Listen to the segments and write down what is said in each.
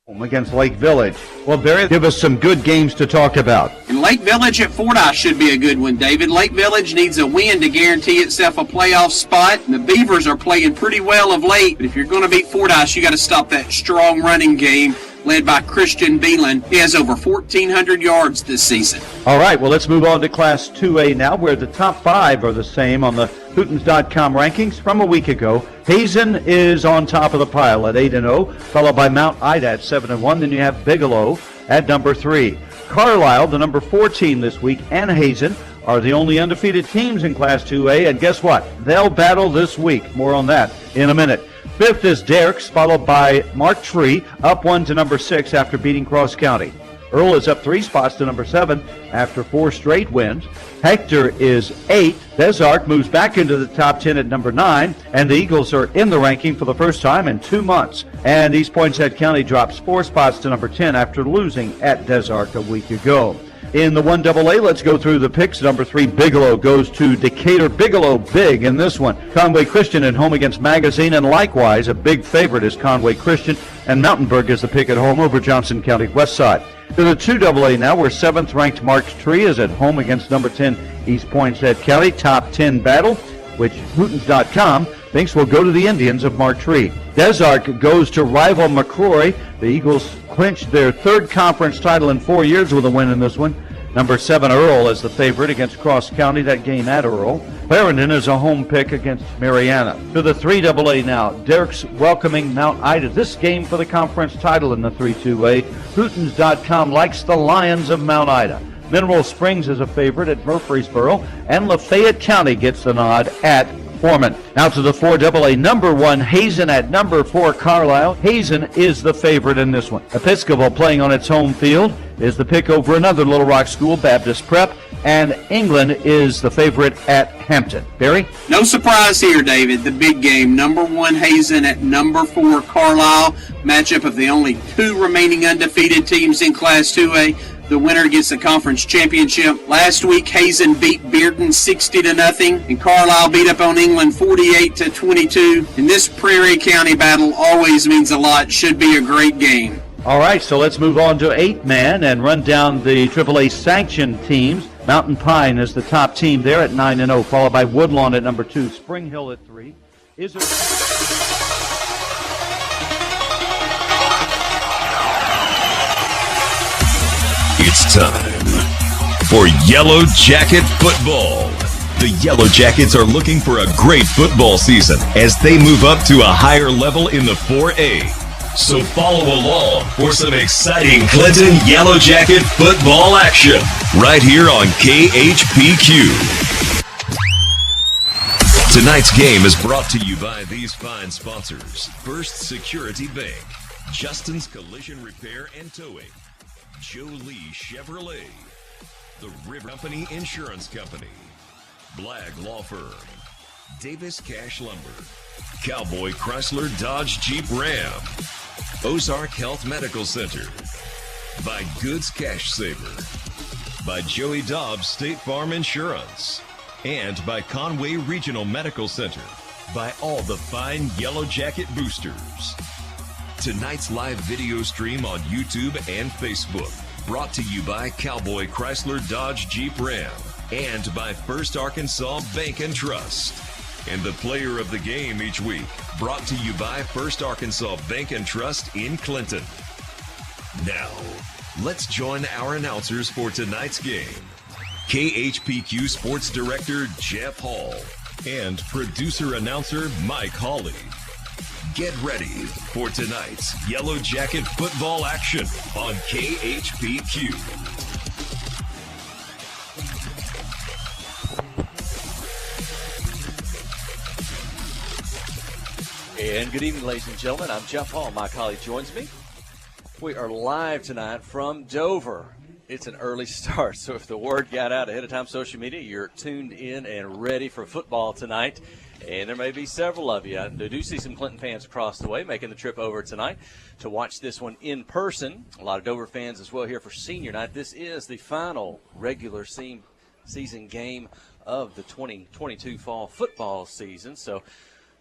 Against Lake Village. Well, Barry, give us some good games to talk about. And Lake Village at Fordyce should be a good one, David. Lake Village needs a win to guarantee itself a playoff spot. And the Beavers are playing pretty well of late. But if you're going to beat Fordyce, you got to stop that strong running game led by Christian Beelan. He has over 1,400 yards this season. All right, well, let's move on to Class 2A now, where the top 5 are the same on the Hootens.com rankings from a week ago. Hazen is on top of the pile at 8-0, followed by Mount Ida at 7-1. Then you have Bigelow at number 3. Carlisle, the number 4 team this week, and Hazen are the only undefeated teams in Class 2A. And guess what? They'll battle this week. More on that in a minute. 5th is Derricks, followed by Mark Tree, up 1 to number 6 after beating Cross County. Earl is up 3 spots to number 7 after 4 straight wins. Hector is 8. Desark moves back into the top 10 at number 9. And the Eagles are in the ranking for the first time in 2 months. And East Poinsett County drops 4 spots to number 10 after losing at Desark a week ago. In the 1AA, let's go through the picks. Number 3, Bigelow goes to Decatur. Bigelow big in this one. Conway Christian at home against Magazine, and likewise a big favorite is Conway Christian, and Mountainburg is the pick at home over Johnson County Westside. To the 2AA now, where 7th-ranked Marks Tree is at home against number 10 East Poinsett County. Top 10 battle, which Hootens.com thinks will go to the Indians of Mark Tree. Desark goes to rival McCrory. The Eagles clinched their 3rd conference title in 4 years with a win in this one. Number 7, Earl, is the favorite against Cross County, that game at Earl. Clarendon is a home pick against Mariana. To the 3AA now, Derricks welcoming Mount Ida. This game for the conference title in the 3-2A. Hootens.com likes the Lions of Mount Ida. Mineral Springs is a favorite at Murfreesboro, and Lafayette County gets the nod at Foreman. Now to the 4AA, number 1, Hazen at number 4, Carlisle. Hazen is the favorite in this one. Episcopal, playing on its home field, is the pick over another Little Rock school, Baptist Prep, and England is the favorite at Hampton. Barry? No surprise here, David. The big game, number 1, Hazen at number 4, Carlisle. Matchup of the only 2 remaining undefeated teams in Class 2A. The winner gets the conference championship. Last week, Hazen beat Bearden 60-0, and Carlisle beat up on England 48-22. And this Prairie County battle always means a lot. Should be a great game. All right, so let's move on to 8-man and run down the AAA sanctioned teams. Mountain Pine is the top team there at 9-0, followed by Woodlawn at number 2, Spring Hill at 3. It's time for Yellow Jacket football. The Yellow Jackets are looking for a great football season as they move up to a higher level in the 4A. So follow along for some exciting Clinton Yellow Jacket football action right here on KHPQ. Tonight's game is brought to you by these fine sponsors: First Security Bank, Justin's Collision Repair and Towing, Joe Lee Chevrolet, The River Company Insurance Company, Blagg Law Firm, Davis Cash Lumber, Cowboy Chrysler Dodge Jeep Ram, Ozark Health Medical Center, by Goods Cash Saver, by Joey Dobbs State Farm Insurance, and by Conway Regional Medical Center, by all the fine Yellow Jacket boosters. Tonight's live video stream on YouTube and Facebook, brought to you by Cowboy Chrysler Dodge Jeep Ram and by First Arkansas Bank and Trust. And the player of the game each week, brought to you by First Arkansas Bank and Trust in Clinton. Now, let's join our announcers for tonight's game. KHPQ Sports Director Jeff Hall and producer-announcer Mike Hawley. Get ready for tonight's Yellow Jacket football action on KHPQ. And good evening, ladies and gentlemen. I'm Jeff Hall. My colleague joins me. We are live tonight from Dover. It's an early start, so if the word got out ahead of time, social media, you're tuned in and ready for football tonight. And there may be several of you. I do see some Clinton fans across the way making the trip over tonight to watch this one in person. A lot of Dover fans as well here for senior night. This is the final regular season game of the 2022 fall football season. So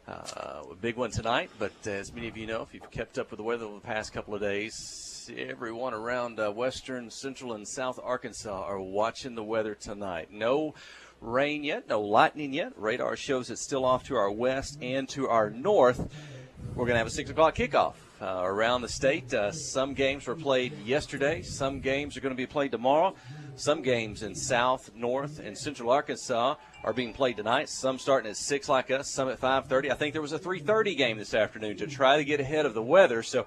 A big one tonight, but as many of you know, if you've kept up with the weather over the past couple of days, everyone around western, central, and south Arkansas are watching the weather tonight. No rain yet, no lightning yet. Radar shows it's still off to our west and to our north. We're going to have a 6 o'clock kickoff around the state. Some games were played yesterday. Some games are going to be played tomorrow. Some games in south, north, and central Arkansas are being played tonight. Some starting at 6 like us, some at 5:30. I think there was a 3:30 game this afternoon to try to get ahead of the weather. So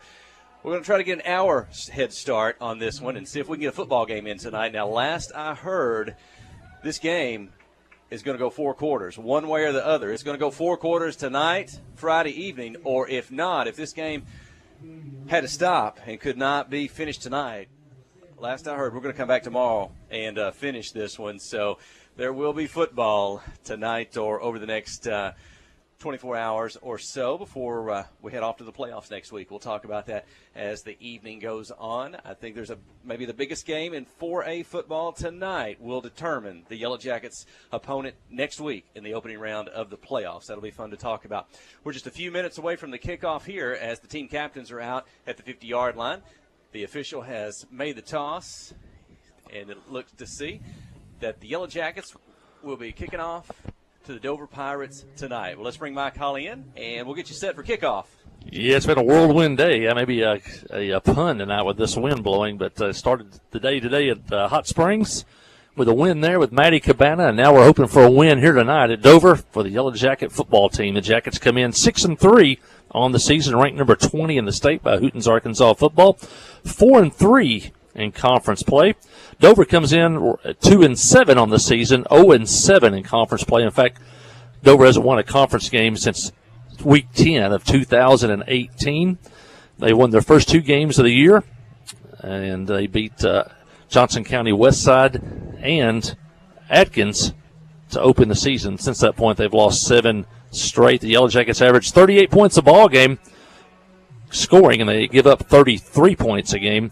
we're going to try to get an hour head start on this one and see if we can get a football game in tonight. Now, last I heard, this game is going to go 4 quarters, one way or the other. It's going to go 4 quarters tonight, Friday evening, or if not, if this game had to stop and could not be finished tonight, last I heard, we're going to come back tomorrow and finish this one. So there will be football tonight or over the next 24 hours or so before we head off to the playoffs next week. We'll talk about that as the evening goes on. I think there's maybe the biggest game in 4A football tonight will determine the Yellow Jackets' opponent next week in the opening round of the playoffs. That'll be fun to talk about. We're just a few minutes away from the kickoff here as the team captains are out at the 50-yard line. The official has made the toss, and it looks to see that the Yellow Jackets will be kicking off to the Dover Pirates tonight. Well, let's bring Mike Holly in, and we'll get you set for kickoff. Yeah, it's been a whirlwind day. Maybe a pun tonight with this wind blowing, but started the day today at Hot Springs with a win there with Matty Cabana, and now we're hoping for a win here tonight at Dover for the Yellow Jacket football team. The Jackets come in 6-3 on the season, ranked number 20 in the state by Hooten's Arkansas football, 4-3 in conference play. Dover comes in 2-7 on the season, 0-7 in conference play. In fact, Dover hasn't won a conference game since week 10 of 2018. They won their first 2 games of the year, and they beat Johnson County Westside and Atkins to open the season. Since that point, they've lost 7 straight. The Yellow Jackets average 38 points a ball game scoring, and they give up 33 points a game.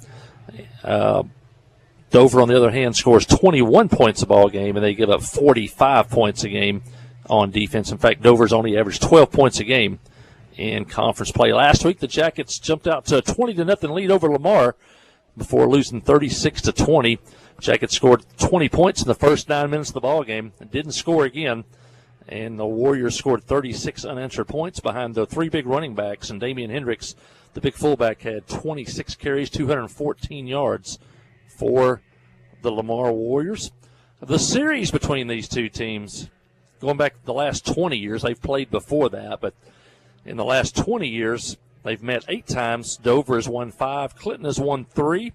Dover, on the other hand, scores 21 points a ball game, and they give up 45 points a game on defense. In fact, Dover's only averaged 12 points a game in conference play. Last week, the Jackets jumped out to a 20-0 lead over Lamar before losing 36-20. Jackets scored 20 points in the first 9 minutes of the ball game and didn't score again. And the Warriors scored 36 unanswered points behind the 3 big running backs. And Damian Hendricks, the big fullback, had 26 carries, 214 yards for the Lamar Warriors. The series between these two teams, going back the last 20 years, they've played before that, but in the last 20 years, they've met 8 times. Dover has won 5. Clinton has won 3.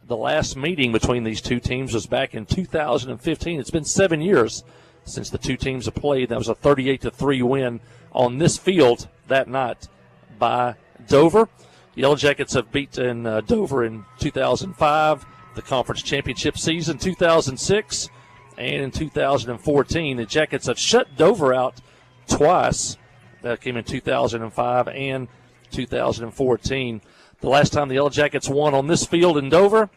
The last meeting between these two teams was back in 2015. It's been 7 years since the two teams have played. That was a 38-3 win on this field that night by Dover. The Yellow Jackets have beaten Dover in 2005, the conference championship season, 2006, and in 2014. The Jackets have shut Dover out twice. That came in 2005 and 2014. The last time the Yellow Jackets won on this field in Dover,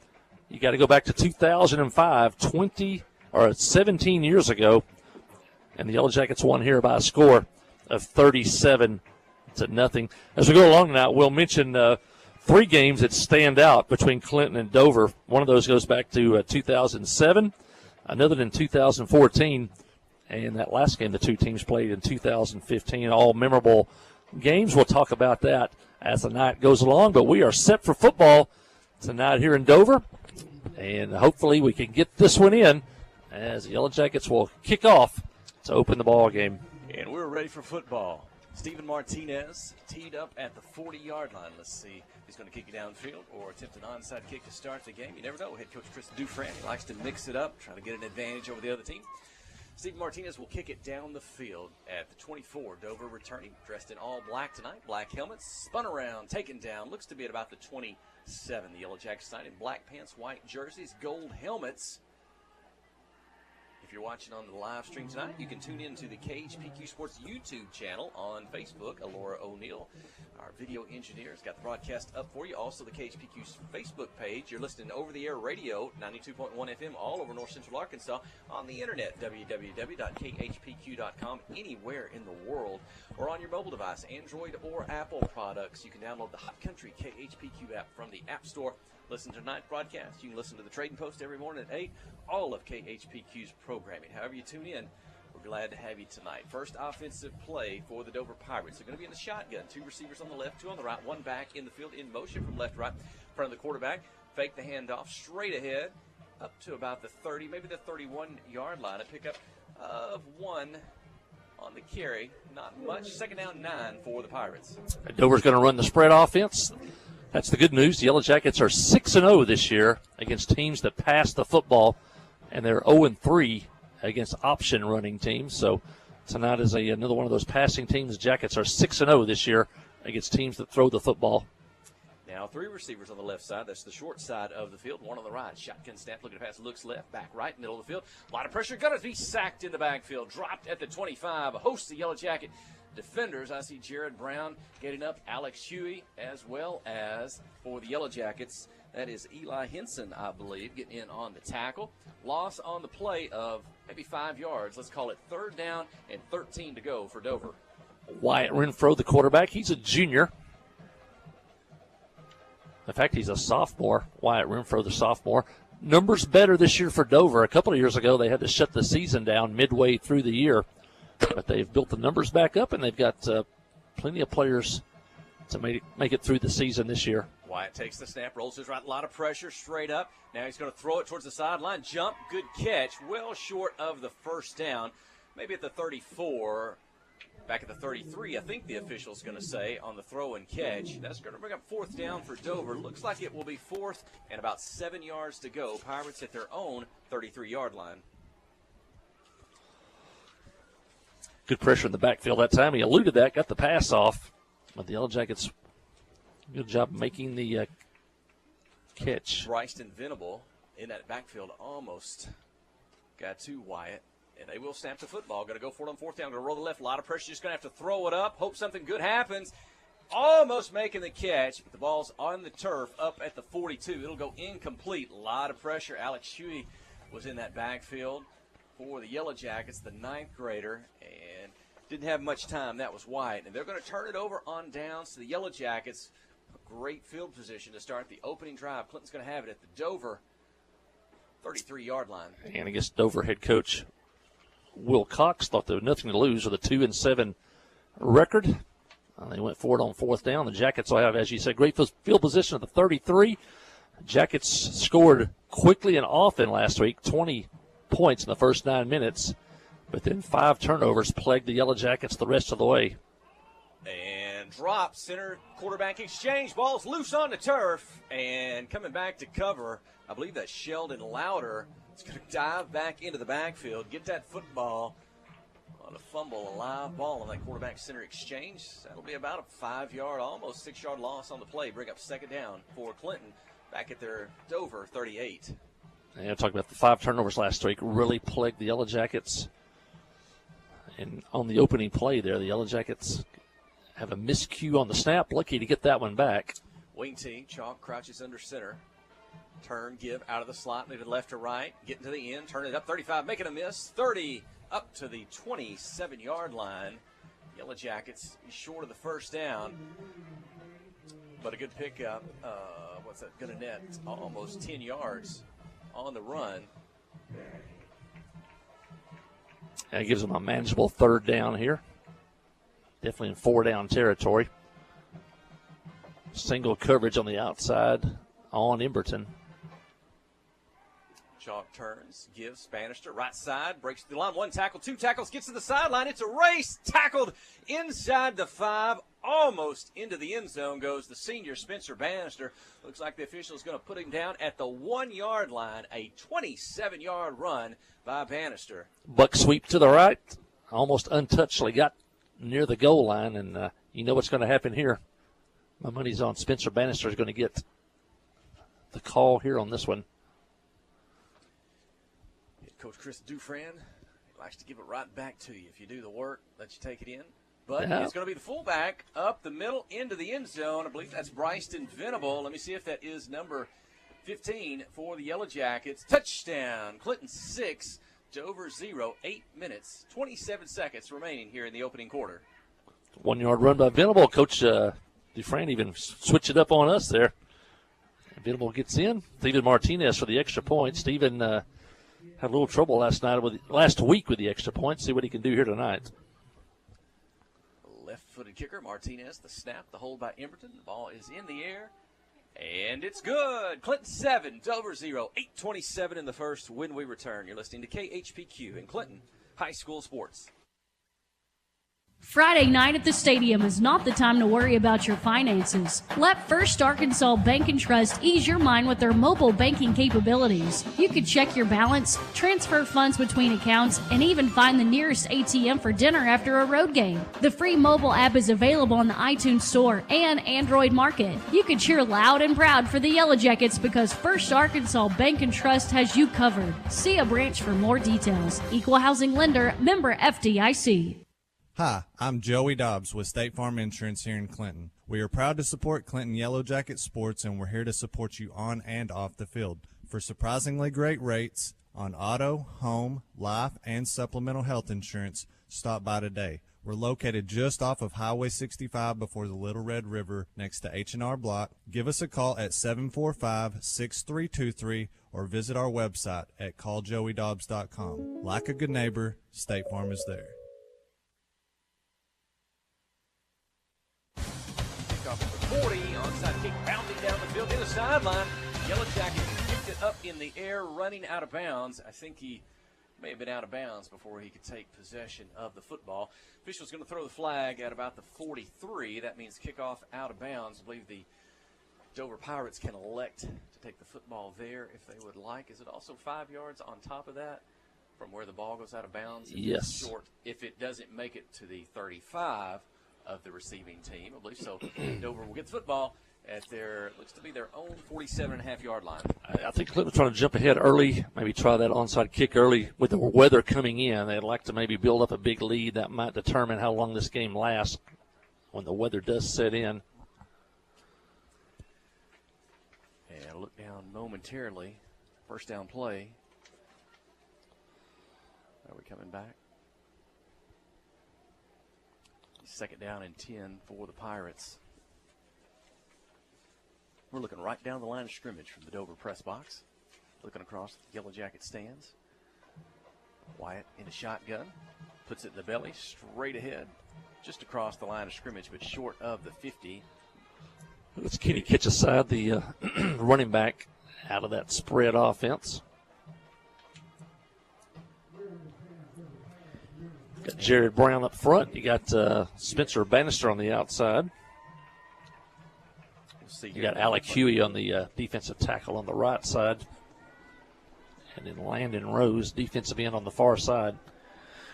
you got to go back to 2005, 17 years ago, and the Yellow Jackets won here by a score of 37-0. As we go along tonight, we'll mention 3 games that stand out between Clinton and Dover. One of those goes back to 2007, another in 2014, and that last game the two teams played in 2015. All memorable games. We'll talk about that as the night goes along, but we are set for football tonight here in Dover, and hopefully we can get this one in as the Yellow Jackets will kick off to open the ball game. And we're ready for football. Steven Martinez teed up at the 40-yard line. Let's see if he's going to kick it downfield or attempt an onside kick to start the game. You never know. Head coach Chris Dufresne likes to mix it up, try to get an advantage over the other team. Steven Martinez will kick it down the field at the 24. Dover returning, dressed in all black tonight. Black helmets, spun around, taken down. Looks to be at about the 27. The Yellow Jackets tonight in black pants, white jerseys, gold helmets. If you're watching on the live stream tonight, you can tune in to the KHPQ Sports YouTube channel on Facebook. Alora O'Neill, our video engineer, has got the broadcast up for you. Also, the KHPQ Facebook page. You're listening to over-the-air radio, 92.1 FM, all over North Central Arkansas, on the internet, www.khpq.com, anywhere in the world, or on your mobile device, Android or Apple products. You can download the Hot Country KHPQ app from the App Store. Listen to tonight's broadcast. You can listen to the Trading Post every morning at 8, all of KHPQ's programming. However you tune in, we're glad to have you tonight. First offensive play for the Dover Pirates. They're going to be in the shotgun. 2 receivers on the left, 2 on the right, 1 back in the field in motion from left to right. In front of the quarterback, fake the handoff straight ahead up to about the 30, maybe the 31-yard line. A pickup of 1 on the carry. Not much. Second down, 9 for the Pirates. Dover's going to run the spread offense. That's the good news. The Yellow Jackets are 6-0 this year against teams that pass the football, and they're 0-3 against option running teams. So tonight is another one of those passing teams. The Jackets are 6-0 this year against teams that throw the football. Now 3 receivers on the left side. That's the short side of the field. 1 on the right. Shotgun snap. Looking to pass. Looks left. Back right. Middle of the field. A lot of pressure. Going to be sacked in the backfield. Dropped at the 25. A host of Yellow Jacket defenders. I see Jared Brown getting up. Alex Huey, as well as for the Yellow Jackets, that is Eli Henson, I believe, getting in on the tackle. Loss on the play of maybe 5 yards. Let's call it 3rd down and 13 to go for Dover. Wyatt Renfro, the quarterback, he's a junior. In fact, he's a sophomore. Wyatt Renfro, the sophomore. Numbers better this year for Dover. A couple of years ago, they had to shut the season down midway through the year. But they've built the numbers back up, and they've got plenty of players to make it through the season this year. Wyatt takes the snap, rolls his right, a lot of pressure, straight up. Now he's going to throw it towards the sideline. Jump, good catch, well short of the first down. Maybe at the 34, back at the 33, I think the official's going to say on the throw and catch. That's going to bring up 4th down for Dover. Looks like it will be 4th and about 7 yards to go. Pirates at their own 33-yard line. Good pressure in the backfield that time. He eluded that, got the pass off. But the Yellow Jackets, good job making the catch. Bryson Venable in that backfield almost got to Wyatt. And they will snap the football. Going to go for it on 4th down. Going to roll the left. A lot of pressure. Just going to have to throw it up. Hope something good happens. Almost making the catch. But the ball's on the turf up at the 42. It'll go incomplete. A lot of pressure. Alex Huey was in that backfield for the Yellow Jackets, the 9th grader, and didn't have much time. That was White. And they're going to turn it over on downs to the Yellow Jackets. A great field position to start the opening drive. Clinton's going to have it at the Dover 33-yard line. And I guess Dover head coach Will Cox thought there was nothing to lose with a 2-7 record. They went for it on 4th down. The Jackets will have, as you said, great field position at the 33. Jackets scored quickly and often last week, 20 points in the first 9 minutes, but then 5 turnovers plagued the Yellow Jackets the rest of the way. And drop, center quarterback exchange, ball's loose on the turf, and coming back to cover, I believe that's Sheldon Louder. It's going to dive back into the backfield, get that football on a fumble, a live ball on that quarterback center exchange. That'll be about a 5-yard, almost 6-yard loss on the play. Bring up 2nd down for Clinton back at their Dover 38. And talking about the 5 turnovers last week really plagued the Yellow Jackets. And on the opening play there, the Yellow Jackets have a miscue on the snap. Lucky to get that one back. Wing T, Chalk crouches under center. Turn, give, out of the slot, moving left to right. Getting to the end, turn it up, 35, making a miss. 30, up to the 27-yard line. Yellow Jackets short of the first down. But a good pickup. What's that going to net? Almost 10 yards on the run. That gives them a manageable 3rd down here. Definitely in 4-down territory. Single coverage on the outside on Emberton. Chalk turns, gives Bannister, right side, breaks the line, 1 tackle, 2 tackles, gets to the sideline. It's a race, tackled inside the 5, almost into the end zone goes the senior Spencer Bannister. Looks like the official is going to put him down at the 1-yard line, a 27-yard run by Bannister. Buck sweep to the right, almost untouched. Got near the goal line, and you know what's going to happen here. My money's on Spencer Bannister is going to get the call here on this one. Coach Chris Dufresne likes to give it right back to you. If you do the work, let you take it in. But it's going to be the fullback up the middle into the end zone. I believe that's Bryston Venable. Let me see if that is number 15 for the Yellow Jackets. Touchdown. Clinton 6, Dover 0. 8 minutes, 27 seconds remaining here in the opening quarter. 1 yard run by Venable. Coach Dufresne even switched it up on us there. Venable gets in. Steven Martinez for the extra point. Steven had a little trouble last week with the extra point. See what he can do here tonight. Left-footed kicker, Martinez, the snap, the hold by Emberton. The ball is in the air, and it's good. Clinton 7, Dover 0, 8:27 in the first when we return. You're listening to KHPQ in Clinton High School Sports. Friday night at the stadium is not the time to worry about your finances. Let First Arkansas Bank and Trust ease your mind with their mobile banking capabilities. You can check your balance, transfer funds between accounts, and even find the nearest ATM for dinner after a road game. The free mobile app is available on the iTunes Store and Android Market. You can cheer loud and proud for the Yellow Jackets because First Arkansas Bank and Trust has you covered. See a branch for more details. Equal housing lender, member FDIC. Hi, I'm Joey Dobbs with State Farm Insurance here in Clinton. We are proud to support Clinton Yellow Jacket sports, and we're here to support you on and off the field. For surprisingly great rates on auto, home, life, and supplemental health insurance, stop by today. We're located just off of Highway 65 before the Little Red River next to H&R Block. Give us a call at 745-6323 or visit our website at calljoeydobbs.com. Like a good neighbor, State Farm is there. Off at the 40, onside kick bounding down the field in the sideline. Yellow Jacket kicked it up in the air, running out of bounds. I think he may have been out of bounds before he could take possession of the football. Official's going to throw the flag at about the 43. That means kickoff out of bounds. I believe the Dover Pirates can elect to take the football there if they would like. Is it also 5 yards on top of that from where the ball goes out of bounds? Yes. Short if it doesn't make it to the 35 of the receiving team. I believe so. Dover will get the football at their, looks to be their own 47.5-yard line. I think Clinton's trying to jump ahead early, maybe try that onside kick early with the weather coming in. They'd like to maybe build up a big lead that might determine how long this game lasts when the weather does set in. And look down momentarily. First down play. Are we coming back? Second down and 10 for the Pirates. We're looking right down the line of scrimmage from the Dover press box. Looking across the Yellow Jacket stands. Wyatt in a shotgun. Puts it in the belly, straight ahead. Just across the line of scrimmage, but short of the 50. Let's Kenny Kitch aside, the running back out of that spread offense. Got Jared Brown up front. You got Spencer Bannister on the outside. You got Alec Huey on the defensive tackle on the right side. And then Landon Rose, defensive end on the far side.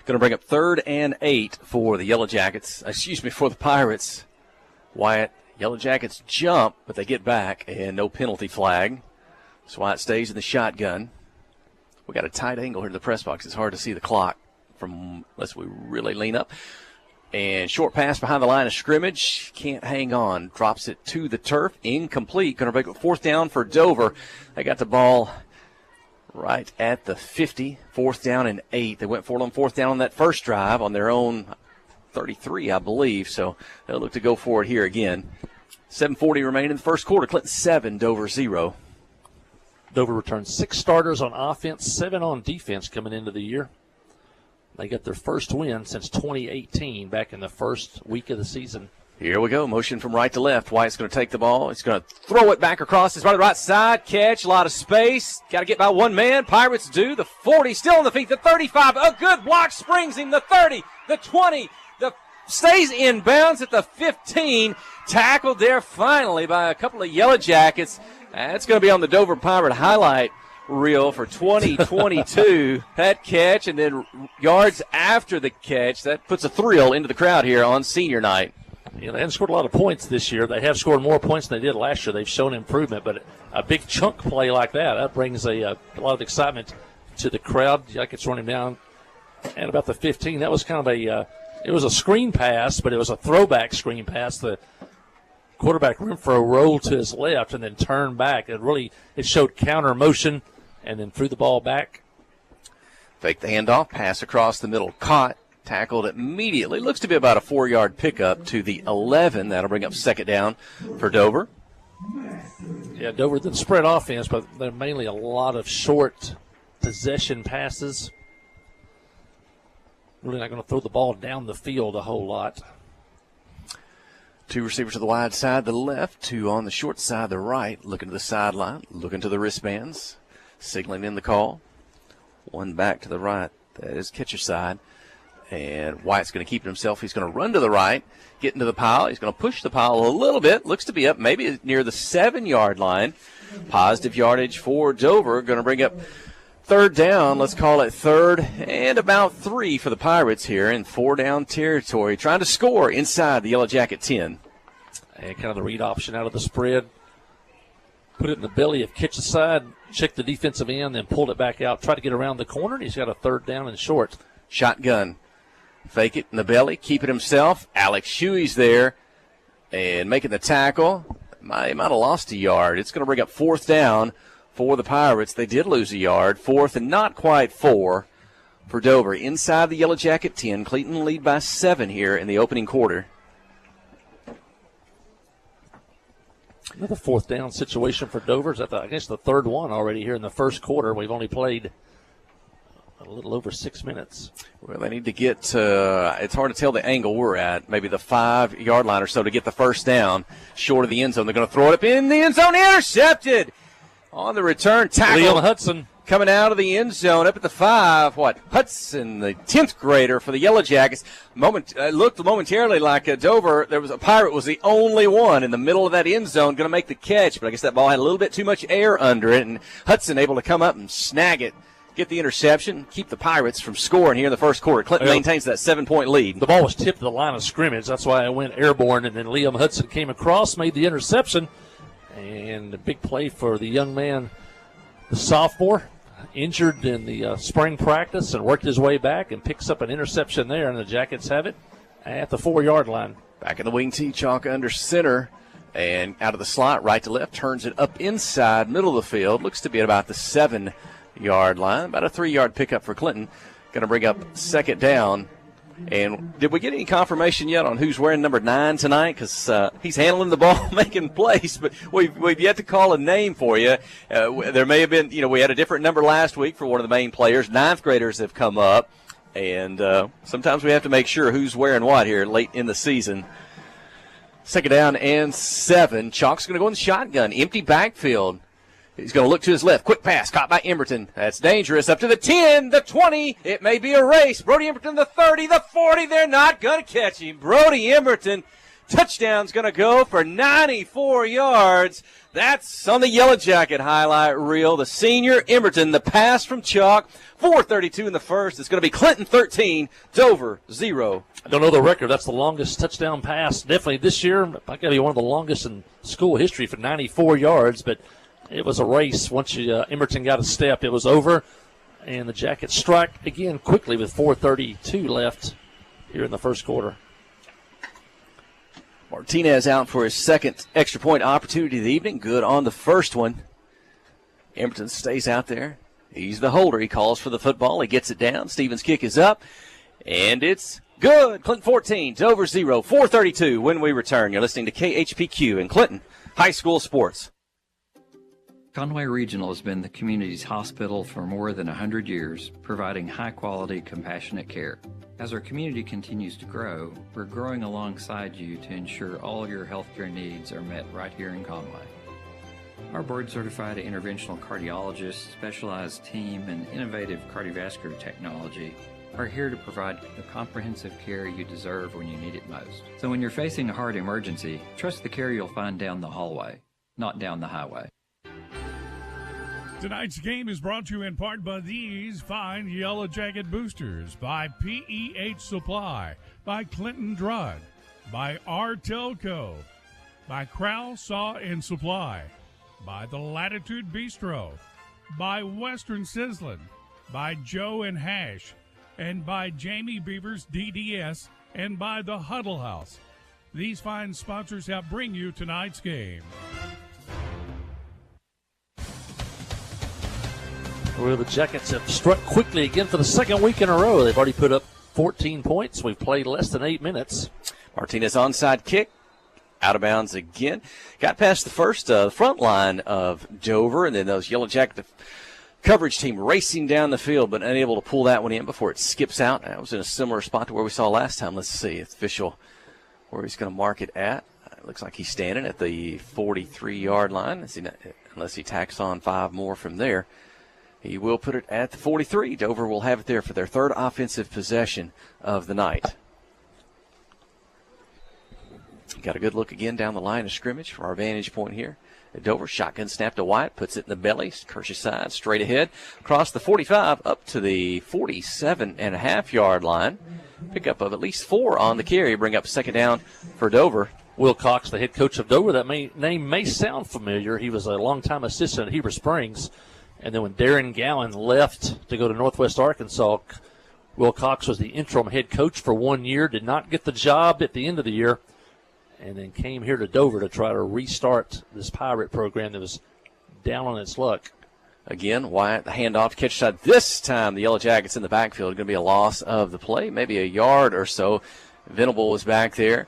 Going to bring up 3rd and 8 for the Yellow Jackets. For the Pirates. Wyatt, Yellow Jackets jump, but they get back, and no penalty flag. So Wyatt stays in the shotgun. We got a tight angle here to the press box. It's hard to see the clock unless we really lean up. And short pass behind the line of scrimmage. Can't hang on. Drops it to the turf. Incomplete. Going to break it 4th down for Dover. They got the ball right at the 50. 4th down and 8. They went for it on 4th down on that first drive on their own 33, I believe. So they'll look to go for it here again. 7:40 remaining in the first quarter. Clinton 7, Dover 0. Dover returns 6 starters on offense, 7 on defense coming into the year. They got their first win since 2018, back in the first week of the season. Here we go. Motion from right to left. Wyatt's going to take the ball. He's going to throw it back across his right side. Catch. A lot of space. Got to get by one man. Pirates do. The 40 still on the feet. The 35. A good block. Springs him. The 30. The 20. Stays in bounds at the 15. Tackled there finally by a couple of Yellow Jackets. That's going to be on the Dover Pirate highlight reel for 2022. That catch and then yards after the catch. That puts a thrill into the crowd here on senior night. You know, they haven't scored a lot of points this year. They have scored more points than they did last year. They've shown improvement, but a big chunk play like that brings a lot of excitement to the crowd. Jackets running down at about the 15. That was kind of it was a screen pass, but it was a throwback screen pass. The quarterback Renfro rolled to his left and then turned back. It showed counter motion and then threw the ball back. Fake the handoff, pass across the middle, caught, tackled immediately. Looks to be about a 4-yard pickup to the 11. That'll bring up second down for Dover. Yeah, Dover did spread offense, but they're mainly a lot of short possession passes. Really not going to throw the ball down the field a whole lot. 2 receivers to the wide side, the left, 2 on the short side, the right. Looking to the sideline, looking to the wristbands, signaling in the call. 1 back to the right. That is catcher side. And Wyatt's going to keep it himself. He's going to run to the right, get into the pile. He's going to push the pile a little bit. Looks to be up maybe near the 7-yard line. Positive yardage for Dover. Going to bring up third down. Let's call it third and about 3 for the Pirates here in 4-down territory. Trying to score inside the Yellow Jacket 10. And kind of the read option out of the spread. Put it in the belly of catcher side. Check the defensive end, then pulled it back out. Try to get around the corner, and he's got a third down and short. Shotgun. Fake it in the belly, keep it himself. Alex Shuey's there and making the tackle. He might have lost a yard. It's going to bring up fourth down for the Pirates. They did lose a yard. 4th and not quite 4 for Dover. Inside the Yellow Jacket 10. Cleveland lead by 7 here in the opening quarter. Another fourth down situation for Dover. Is I guess the third one already here in the first quarter. We've only played a little over 6 minutes. Well, they need to get it's hard to tell the angle we're at, maybe the 5-yard line or so to get the first down short of the end zone. They're going to throw it up in the end zone. Intercepted on the return tackle. Liam Hudson coming out of the end zone up at the 5. Hudson, the 10th grader for the Yellow Jackets. Looked momentarily like Dover. A Pirate was the only one in the middle of that end zone going to make the catch, but I guess that ball had a little bit too much air under it, and Hudson able to come up and snag it. Get the interception, keep the Pirates from scoring here in the first quarter. Clinton maintains that 7-point lead. The ball was tipped to the line of scrimmage. That's why it went airborne, and then Liam Hudson came across, made the interception, and a big play for the young man, the sophomore, injured in the spring practice and worked his way back and picks up an interception there, and the Jackets have it at the 4-yard line. Back in the wing tee, Chalk under center, and out of the slot, right to left, turns it up inside, middle of the field. Looks to be at about the 7-yard line. About a 3-yard pickup for Clinton. Going to bring up second down. And did we get any confirmation yet on who's wearing number 9 tonight? Because he's handling the ball, making plays, but we've yet to call a name for you. There may have been, we had a different number last week for one of the main players. 9th graders have come up, and sometimes we have to make sure who's wearing what here late in the season. Second down and 7. Chalk's going to go in the shotgun. Empty backfield. He's going to look to his left. Quick pass caught by Emberton. That's dangerous. Up to the 10, the 20. It may be a race. Brody Emberton, the 30, the 40. They're not going to catch him. Brody Emberton, touchdown's going to go for 94 yards. That's on the Yellow Jacket highlight reel. The senior Emberton, the pass from Chalk. 4:32 in the first. It's going to be Clinton 13, Dover 0. I don't know the record. That's the longest touchdown pass. Definitely this year. Might got to be one of the longest in school history for 94 yards, but it was a race. Once Emberton got a step, it was over, and the Jackets strike again quickly with 4:32 left here in the first quarter. Martinez out for his second extra point opportunity of the evening. Good on the first one. Emberton stays out there. He's the holder. He calls for the football. He gets it down. Stevens' kick is up, and it's good. Clinton 14, Dover 0, 4:32 when we return. You're listening to KHPQ in Clinton High School Sports. Conway Regional has been the community's hospital for more than 100 years, providing high-quality, compassionate care. As our community continues to grow, we're growing alongside you to ensure all your healthcare needs are met right here in Conway. Our board-certified interventional cardiologists, specialized team, and innovative cardiovascular technology are here to provide the comprehensive care you deserve when you need it most. So when you're facing a heart emergency, trust the care you'll find down the hallway, not down the highway. Tonight's game is brought to you in part by these fine Yellow Jacket boosters, by PEH Supply, by Clinton Drug, by Artelco, by Crowell Saw and Supply, by the Latitude Bistro, by Western Sizzlin', by Joe and Hash, and by Jamie Beavers DDS, and by the Huddle House. These fine sponsors help bring you tonight's game. Well, the Jackets have struck quickly again for the second week in a row. They've already put up 14 points. We've played less than 8 minutes. Martinez onside kick. Out of bounds again. Got past the first front line of Dover, and then those Yellow Jacket coverage team racing down the field, but unable to pull that one in before it skips out. That was in a similar spot to where we saw last time. Let's see. It's official where he's going to mark it at. It looks like he's standing at the 43-yard line. Unless he tacks on 5 more from there. He will put it at the 43. Dover will have it there for their third offensive possession of the night. Got a good look again down the line of scrimmage from our vantage point here. Dover, shotgun snap to White, puts it in the belly, Kershaw side, straight ahead, across the 45, up to the 47.5-yard line. Pickup of at least 4 on the carry, bring up second down for Dover. Will Cox, the head coach of Dover, that name may sound familiar. He was a longtime assistant at Heber Springs. And then when Darren Gowan left to go to Northwest Arkansas, Will Cox was the interim head coach for 1 year, did not get the job at the end of the year, and then came here to Dover to try to restart this Pirate program that was down on its luck. Again, Wyatt, the handoff, catch side. This time the Yellow Jackets in the backfield. Going to be a loss of the play, maybe a yard or so. Venable was back there.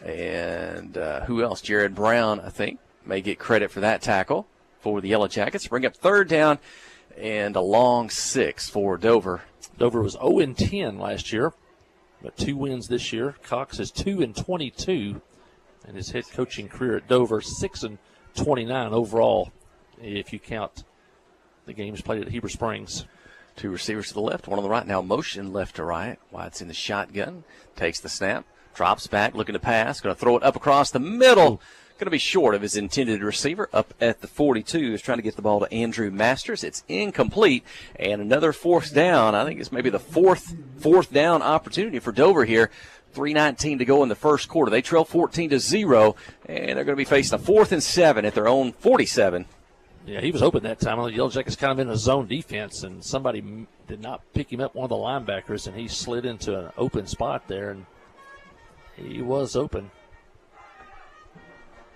And who else? Jared Brown, I think, may get credit for that tackle for the Yellow Jackets. Bring up third down and a long 6 for Dover. Dover was 0-10 last year, but 2 wins this year. Cox is 2-22 in his head coaching career at Dover, 6-29 overall if you count the games played at Heber Springs. 2 receivers to the left, 1 on the right. Now motion left to right. Wyatt's in the shotgun, takes the snap, drops back, looking to pass, going to throw it up across the middle. Going to be short of his intended receiver up at the 42. He's trying to get the ball to Andrew Masters. It's incomplete. And another 4th down. I think it's maybe the fourth down opportunity for Dover here. 3:19 to go in the first quarter. They trail 14-0, and they're going to be facing a 4th and 7 at their own 47. Yeah, he was open that time. The Yellow Jackets kind of in a zone defense, and somebody did not pick him up, one of the linebackers, and he slid into an open spot there, and he was open.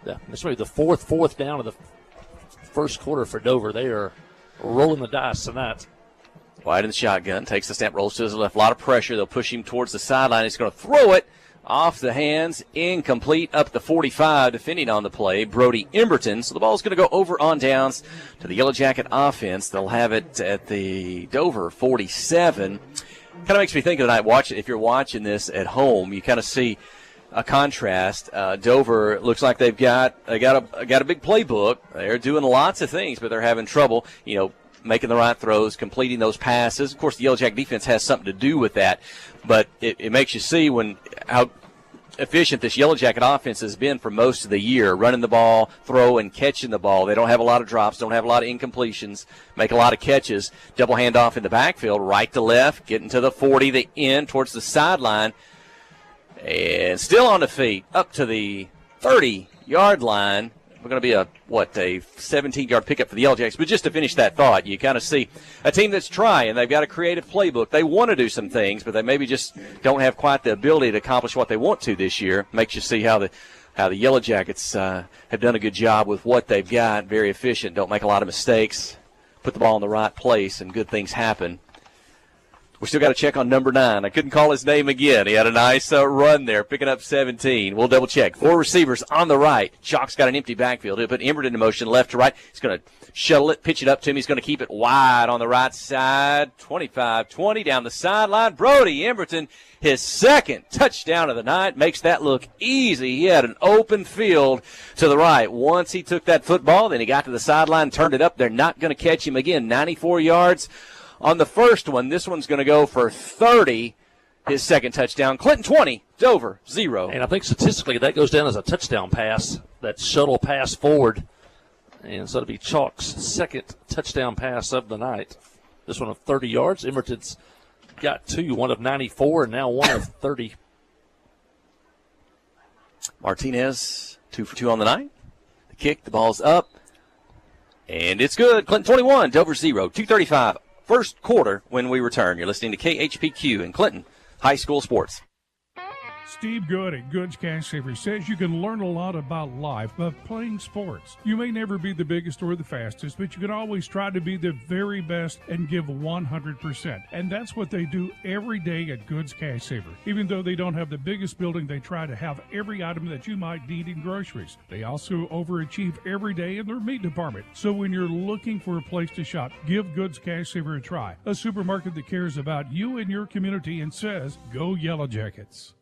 Yeah, this may be the fourth down of the first quarter for Dover. They are rolling the dice tonight. White in the shotgun, takes the snap, rolls to his left. A lot of pressure. They'll push him towards the sideline. He's going to throw it off the hands, incomplete, up the 45, defending on the play, Brody Emberton. So the ball's going to go over on downs to the Yellow Jacket offense. They'll have it at the Dover 47. Kind of makes me think of tonight, if you're watching this at home, you kind of see a contrast. Dover looks like they got a big playbook. They're doing lots of things, but they're having trouble, making the right throws, completing those passes. Of course, the Yellow Jacket defense has something to do with that, but it makes you see how efficient this Yellow Jacket offense has been for most of the year, running the ball, throwing, catching the ball. They don't have a lot of drops, don't have a lot of incompletions, make a lot of catches. Double handoff in the backfield, right to left, getting to the 40, the end towards the sideline. And still on the feet, up to the 30-yard line. We're going to be a 17-yard pickup for the Yellow Jackets. But just to finish that thought, you kind of see a team that's trying. They've got a creative playbook. They want to do some things, but they maybe just don't have quite the ability to accomplish what they want to this year. Makes you see how the Yellow Jackets have done a good job with what they've got. Very efficient, don't make a lot of mistakes, put the ball in the right place, and good things happen. We still got to check on number 9. I couldn't call his name again. He had a nice run there, picking up 17. We'll double check. 4 receivers on the right. Chalk's got an empty backfield. He'll put Emberton in motion left to right. He's going to shuttle it, pitch it up to him. He's going to keep it wide on the right side. 25-20 down the sideline. Brody Emberton, his second touchdown of the night, makes that look easy. He had an open field to the right. Once he took that football, then he got to the sideline, turned it up. They're not going to catch him again. 94 yards. On the first one, this one's going to go for 30, his second touchdown. Clinton 20, Dover 0. And I think statistically that goes down as a touchdown pass, that shuttle pass forward. And so it'll be Chalk's second touchdown pass of the night. This one of 30 yards. Emberton's got 2, one of 94, and now one of 30. Martinez, 2 for 2 on the night. The kick, the ball's up, and it's good. Clinton 21, Dover 0. 2:35 first quarter when we return. You're listening to KHPQ in Clinton High School Sports. Steve Good at Goods Cash Savers says you can learn a lot about life by playing sports. You may never be the biggest or the fastest, but you can always try to be the very best and give 100%. And that's what they do every day at Goods Cash Saver. Even though they don't have the biggest building, they try to have every item that you might need in groceries. They also overachieve every day in their meat department. So when you're looking for a place to shop, give Goods Cash Saver a try. A supermarket that cares about you and your community and says, go Yellow Jackets.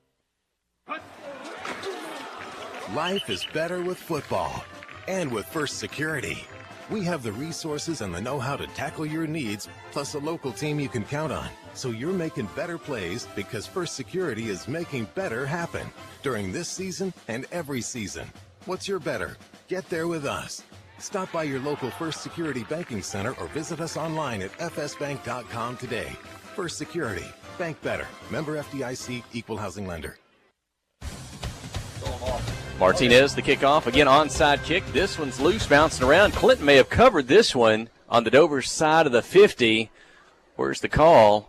Life is better with football and with First Security. We have the resources and the know-how to tackle your needs, plus a local team you can count on. So you're making better plays because First Security is making better happen during this season and every season. What's your better? Get there with us. Stop by your local First Security banking center or visit us online at fsbank.com today. First Security. Bank better. Member FDIC, Equal Housing Lender. Martinez, the kickoff. Again, onside kick. This one's loose, bouncing around. Clinton may have covered this one on the Dover side of the 50. Where's the call?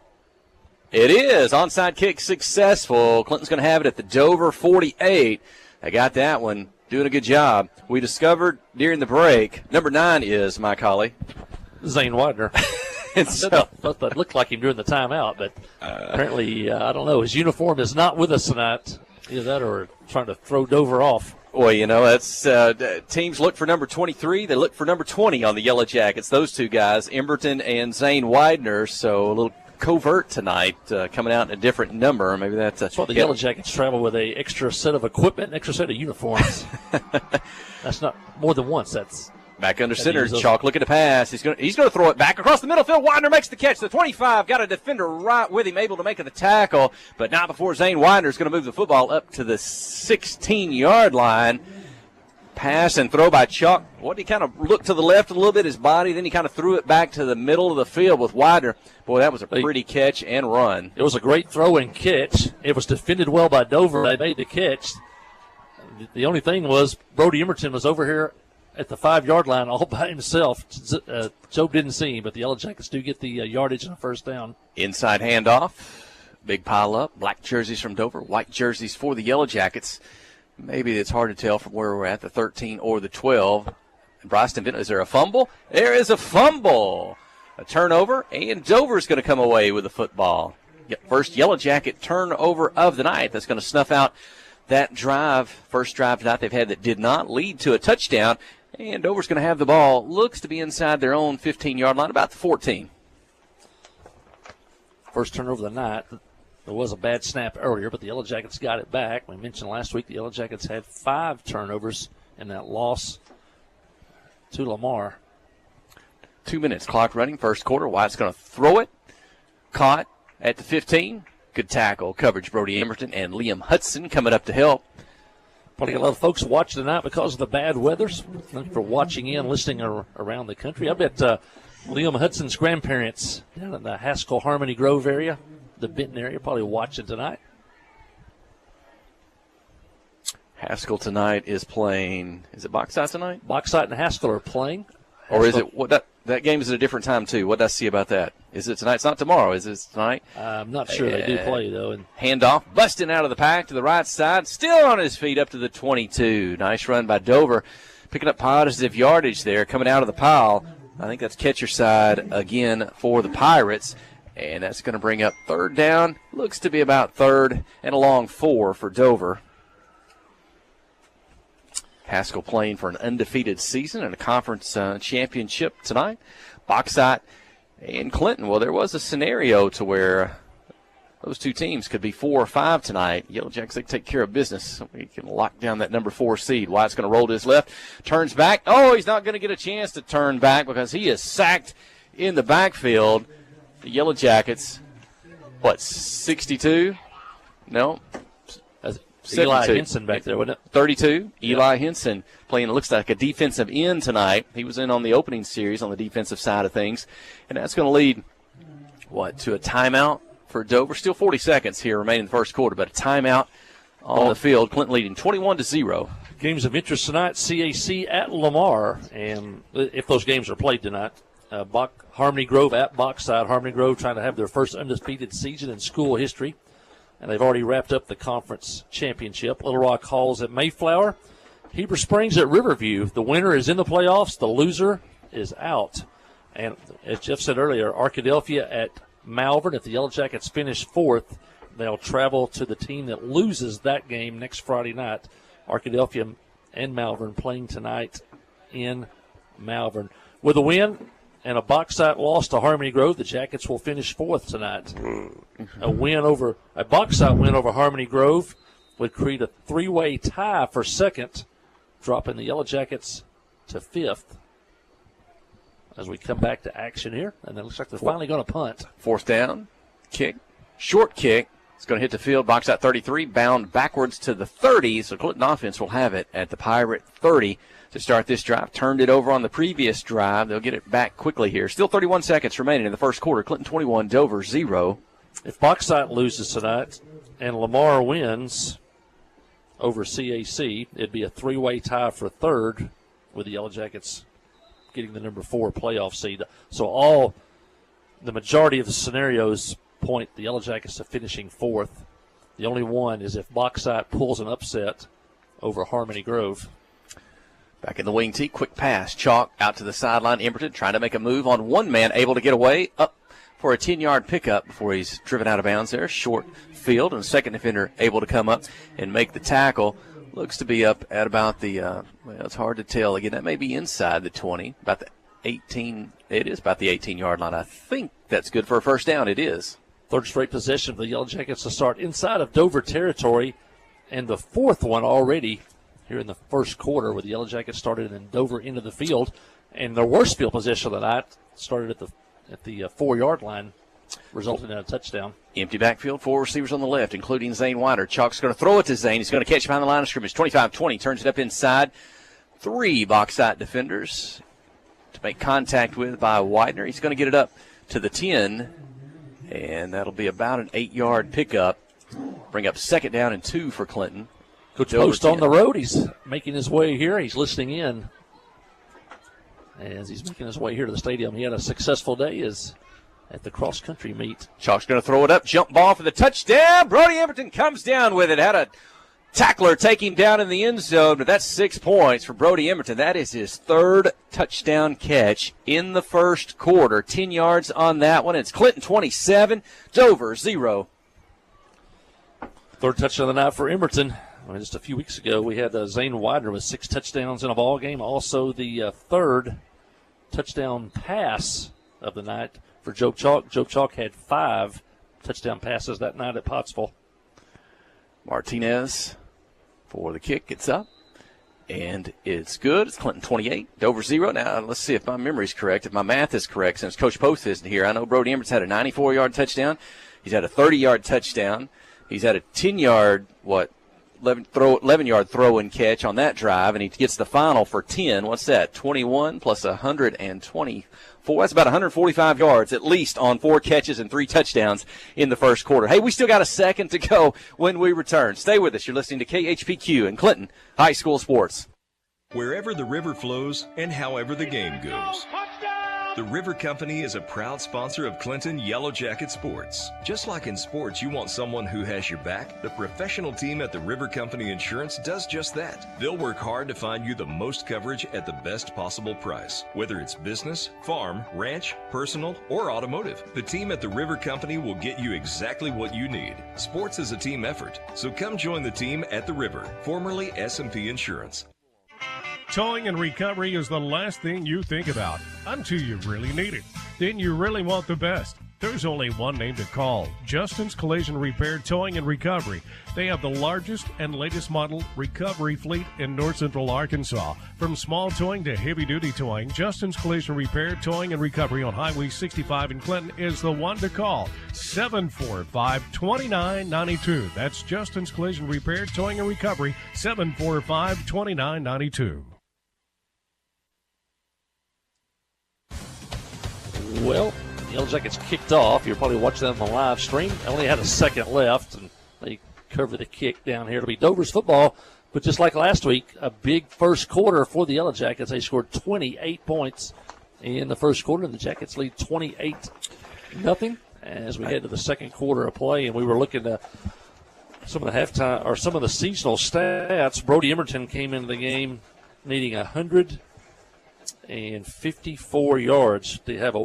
It is. Onside kick successful. Clinton's going to have it at the Dover 48. I got that one. Doing a good job. We discovered during the break, number 9 is, my colleague, Zane Widener. And so, that looked like him during the timeout, but apparently, I don't know. His uniform is not with us tonight. Either that or trying to throw Dover off. Well, you know, that's teams look for number 23. They look for number 20 on the Yellow Jackets. Those two guys, Emberton and Zane Widener. So a little covert tonight, coming out in a different number. Maybe that's why the Yellow Jackets travel with a extra set of equipment, an extra set of uniforms. That's not more than once. That's back under center. Chalk looking to pass. He's going to throw it back across the middle field. Widener makes the catch. The 25 got a defender right with him, able to make the tackle, but not before Zane Widener is going to move the football up to the 16-yard line. Pass and throw by Chalk. He kind of looked to the left a little bit, his body, then he kind of threw it back to the middle of the field with Widener. Boy, that was a pretty catch and run. It was a great throw and catch. It was defended well by Dover. They made the catch. The only thing was Brody Emerton was over here at the 5-yard line all by himself. Joe didn't see him, but the Yellow Jackets do get the yardage and a first down. Inside handoff. Big pile up. Black jerseys from Dover, white jerseys for the Yellow Jackets. Maybe it's hard to tell from where we're at, the 13 or the 12. Bryson Vinton, is there a fumble? There is a fumble. A turnover, and Dover's going to come away with the football. First Yellow Jacket turnover of the night. That's going to snuff out that drive, first drive tonight they've had that did not lead to a touchdown. And Dover's going to have the ball. Looks to be inside their own 15-yard line, about the 14. First turnover of the night. There was a bad snap earlier, but the Yellow Jackets got it back. We mentioned last week the Yellow Jackets had 5 turnovers in that loss to Lamar. 2 minutes, clock running, first quarter. Wyatt's going to throw it. Caught at the 15. Good tackle, coverage, Brody Emerton and Liam Hudson coming up to help. Probably got a lot of folks watching tonight because of the bad weather. Thanks for watching in, listening around the country. I bet Liam Hudson's grandparents down in the Haskell Harmony Grove area, the Benton area, probably watching tonight. Haskell tonight is playing. Is it Bauxite tonight? Bauxite and Haskell are playing. Or is it that game is at a different time too? What did I see about that? Is it tonight? It's not tomorrow. Is it tonight? I'm not sure. They do play though. And handoff, busting out of the pack to the right side, still on his feet up to the 22. Nice run by Dover, picking up positive yardage there, coming out of the pile. I think that's catcher side again for the Pirates, and that's going to bring up third down. Looks to be about third and a long 4 for Dover. Haskell playing for an undefeated season and a conference championship tonight. Bauxite and Clinton. Well, there was a scenario to where those two teams could be 4 or 5 tonight. Yellow Jackets, they take care of business. We can lock down that number 4 seed. Wyatt's going to roll to his left, turns back. Oh, he's not going to get a chance to turn back because he is sacked in the backfield. The Yellow Jackets, 62? No. Eli Henson back there, wasn't it? 32. Eli Henson playing, it looks like a defensive end tonight. He was in on the opening series on the defensive side of things. And that's going to lead, to a timeout for Dover. Still 40 seconds here remaining in the first quarter, but a timeout on the field. Clinton leading 21-0. Games of interest tonight, CAC at Lamar. And if those games are played tonight, Harmony Grove at Bauxite. Harmony Grove trying to have their first undefeated season in school history, and they've already wrapped up the conference championship. Little Rock Halls at Mayflower. Heber Springs at Riverview. The winner is in the playoffs. The loser is out. And as Jeff said earlier, Arkadelphia at Malvern. If the Yellow Jackets finish fourth, they'll travel to the team that loses that game next Friday night. Arkadelphia and Malvern playing tonight in Malvern. With a win and a Bauxite loss to Harmony Grove, the Jackets will finish fourth tonight. A Bauxite win over Harmony Grove would create a three-way tie for second, dropping the Yellow Jackets to fifth. As we come back to action here, and it looks like they're finally going to punt. Fourth down, kick, short kick. It's going to hit the field. Bauxite 33, bound backwards to the 30. So Clinton offense will have it at the Pirate 30 to start this drive. Turned it over on the previous drive. They'll get it back quickly here. Still 31 seconds remaining in the first quarter. Clinton 21, Dover 0. If Bauxite loses tonight and Lamar wins over CAC, it'd be a three-way tie for third with the Yellow Jackets getting the number 4 playoff seed. So the majority of the scenarios point the Yellow Jackets to finishing fourth. The only one is if Bauxite pulls an upset over Harmony Grove. Back in the wing tee, quick pass. Chalk out to the sideline. Emberton trying to make a move on one man, able to get away up for a 10-yard pickup before he's driven out of bounds there. Short field, and the second defender able to come up and make the tackle. Looks to be up at about the, it's hard to tell. Again, that may be inside the 20, about the 18. It is about the 18-yard line. I think that's good for a first down. It is. Third straight possession for the Yellow Jackets to start inside of Dover territory, and the fourth one already here in the first quarter where the Yellow Jackets started in Dover into the field. And their worst field position of the night started at the 4-yard line, resulting in a touchdown. Empty backfield, 4 receivers on the left, including Zane Wider. Chalk's going to throw it to Zane. He's going to catch behind the line of scrimmage. 25-20, turns it up inside. 3 Bauxite defenders to make contact with by Widener. He's going to get it up to the 10, and that'll be about an 8-yard pickup. Bring up second down and 2 for Clinton. Coach Post on the road. He's making his way here. He's listening in. As he's making his way here to the stadium, he had a successful day at the cross-country meet. Chalk's going to throw it up. Jump ball for the touchdown. Brody Emberton comes down with it. Had a tackler take him down in the end zone, but that's 6 points for Brody Emberton. That is his third touchdown catch in the first quarter. 10 yards on that one. It's Clinton 27, Dover 0. Third touchdown of the night for Emberton. Just a few weeks ago, we had Zane Widener with 6 touchdowns in a ball game. Also, the third touchdown pass of the night for Joe Chalk. Joe Chalk had 5 touchdown passes that night at Pottsville. Martinez for the kick. It's up, and it's good. It's Clinton 28, Dover 0. Now, let's see if my memory's correct, if my math is correct, since Coach Post isn't here. I know Brody Emberton had a 94-yard touchdown. He's had a 30-yard touchdown. He's had a 10-yard, 11-yard throw and catch on that drive, and he gets the final for 10. What's that? 21 plus 124. That's about 145 yards at least on 4 catches and 3 touchdowns in the first quarter. Hey, we still got a second to go when we return. Stay with us. You're listening to KHPQ and Clinton High School Sports. Wherever the river flows and however the game goes. The River Company is a proud sponsor of Clinton Yellow Jacket Sports. Just like in sports, you want someone who has your back. The professional team at the River Company Insurance does just that. They'll work hard to find you the most coverage at the best possible price. Whether it's business, farm, ranch, personal, or automotive, the team at the River Company will get you exactly what you need. Sports is a team effort, so come join the team at the River, formerly S&P Insurance. Towing and recovery is the last thing you think about until you really need it. Then you really want the best. There's only one name to call, Justin's Collision Repair Towing and Recovery. They have the largest and latest model recovery fleet in north central Arkansas. From small towing to heavy-duty towing, Justin's Collision Repair Towing and Recovery on Highway 65 in Clinton is the one to call, 745-2992. That's Justin's Collision Repair Towing and Recovery, 745-2992. Well, the Yellow Jackets kicked off. You're probably watching that on the live stream. They only had a second left, and they cover the kick down here. It'll be Dover's football, but just like last week, a big first quarter for the Yellow Jackets. They scored 28 points in the first quarter. The Jackets lead 28-0 as we head to the second quarter of play, and we were looking at some of the halftime or some of the seasonal stats. Brody Emerton came into the game needing 154 yards to have a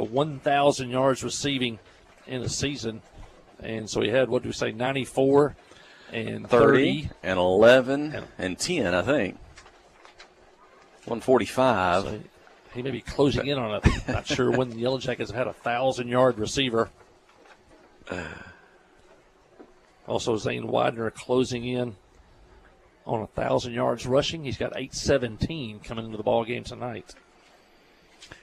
1,000 yards receiving in the season, and so he had 94 and 30 and 11 and 10, I think. 145. So he may be closing in on it. Not sure when the Yellow Jackets have had a 1,000-yard receiver. Also, Zane Widener closing in on 1,000 yards rushing. He's got 817 coming into the ball game tonight.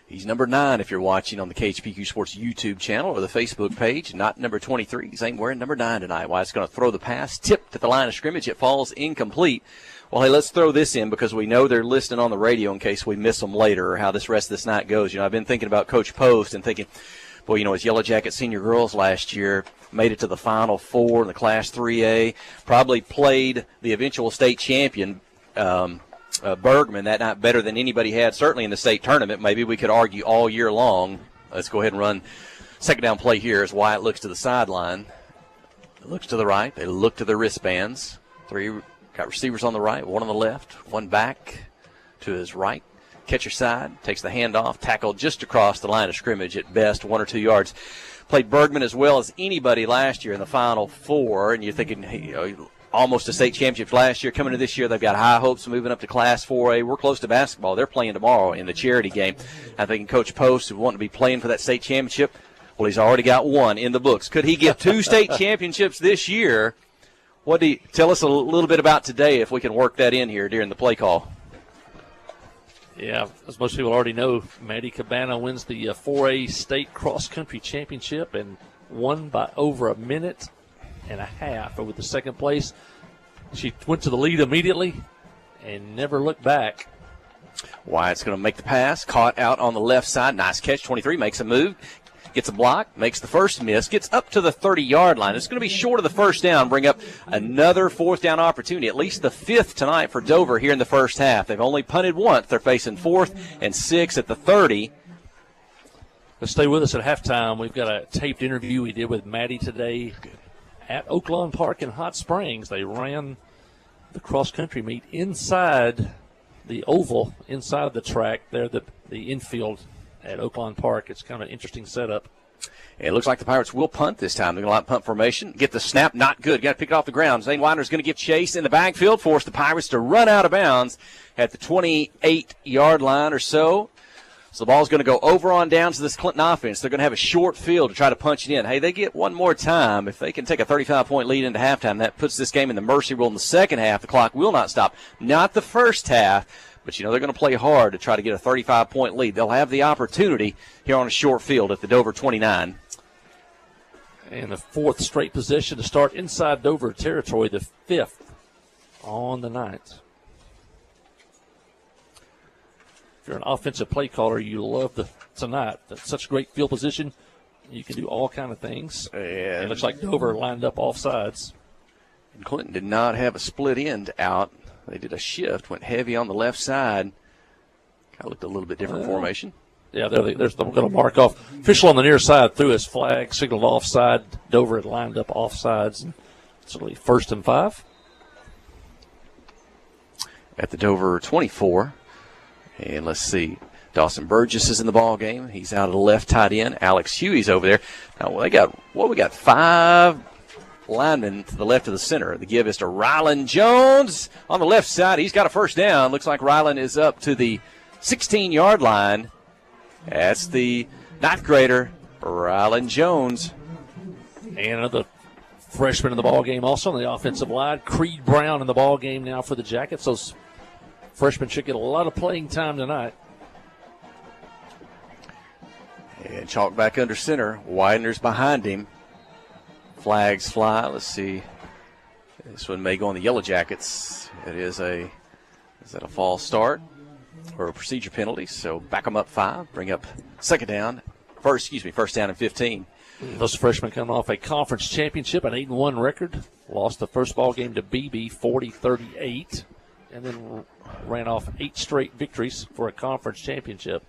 He's number 9 if you're watching on the KHPQ Sports YouTube channel or the Facebook page, not number 23. Zane wearing number 9 tonight. Wyatt's going to throw the pass, tipped at the line of scrimmage. It falls incomplete. Well, hey, let's throw this in because we know they're listening on the radio in case we miss them later or how this rest of this night goes. I've been thinking about Coach Post and thinking, boy, his Yellow Jacket senior girls last year made it to the Final Four in the Class 3A, probably played the eventual state champion, Bergman, that night better than anybody had, certainly in the state tournament. Maybe we could argue all year long. Let's go ahead and run second down play here as Wyatt looks to the sideline. Looks to the right. They look to their wristbands. 3 got receivers on the right, 1 on the left, 1 back to his right. Catcher side, takes the handoff, tackled just across the line of scrimmage at best, 1 or 2 yards. Played Bergman as well as anybody last year in the Final Four, and you're thinking, almost a state championship last year. Coming to this year, they've got high hopes of moving up to Class 4A. We're close to basketball. They're playing tomorrow in the charity game. I think Coach Post is wanting to be playing for that state championship. Well, he's already got 1 in the books. Could he get 2 state championships this year? What do you tell us a little bit about today if we can work that in here during the play call? Yeah, as most people already know, Maddie Cabana wins the 4A state cross-country championship and won by over a minute and a half over the second place. She went to the lead immediately and never looked back. Wyatt's going to make the pass, caught out on the left side. Nice catch, 23, makes a move, gets a block, makes the first miss, gets up to the 30-yard line. It's going to be short of the first down, bring up another 4th down opportunity, at least the 5th tonight for Dover here in the first half. They've only punted once. They're facing 4th and 6 at the 30. Let's stay with us at halftime. We've got a taped interview we did with Maddie today at Oaklawn Park in Hot Springs. They ran the cross-country meet inside the oval, inside of the track there, the infield at Oaklawn Park. It's kind of an interesting setup. It looks like the Pirates will punt this time. They're going to line punt formation. Get the snap, not good. Got to pick it off the ground. Zane Widener's going to give chase in the backfield, force the Pirates to run out of bounds at the 28-yard line or so. So the ball's going to go over on down to this Clinton offense. They're going to have a short field to try to punch it in. Hey, they get one more time. If they can take a 35-point lead into halftime, that puts this game in the mercy rule in the second half. The clock will not stop. Not the first half. But, they're going to play hard to try to get a 35-point lead. They'll have the opportunity here on a short field at the Dover 29. And the 4th straight possession to start inside Dover territory, the 5th on the night. If you're an offensive play caller, you love tonight. That's such great field position. You can do all kind of things. And it looks like Dover lined up off sides. And Clinton did not have a split end out. They did a shift, went heavy on the left side. Kind of looked a little bit different formation. Yeah, they're going to mark off. Official on the near side threw his flag, signaled offside. Dover had lined up offsides. And it's only 1st and 5. At the Dover 24. And let's see. Dawson Burgess is in the ball game. He's out of the left tight end. Alex Huey's over there. Now, we got 5 linemen to the left of the center. The give is to Rylan Jones on the left side. He's got a first down. Looks like Rylan is up to the 16-yard line. That's the 9th grader, Rylan Jones. And another freshman in the ball game also on the offensive line. Creed Brown in the ball game now for the Jackets. Those freshmen should get a lot of playing time tonight. And chalk back under center. Widener's behind him. Flags fly. Let's see. This one may go on the Yellow Jackets. Is that a false start or a procedure penalty? So back them up 5. Bring up first down and 15. Those freshmen coming off a conference championship, an 8-1 record. Lost the first ball game to BB 40-38 and then ran off 8 straight victories for a conference championship.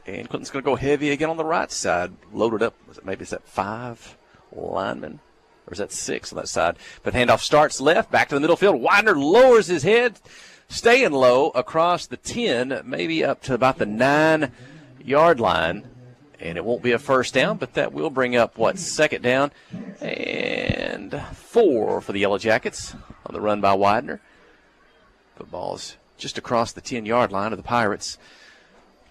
And Clinton's going to go heavy again on the right side. Loaded up. Maybe is that 5 linemen? Or is that 6 on that side? But handoff starts left. Back to the middle field. Widener lowers his head. Staying low across the 10. Maybe up to about the 9-yard line. And it won't be a first down, but that will bring up, second down and 4 for the Yellow Jackets on the run by Widener. The ball's just across the 10-yard line of the Pirates.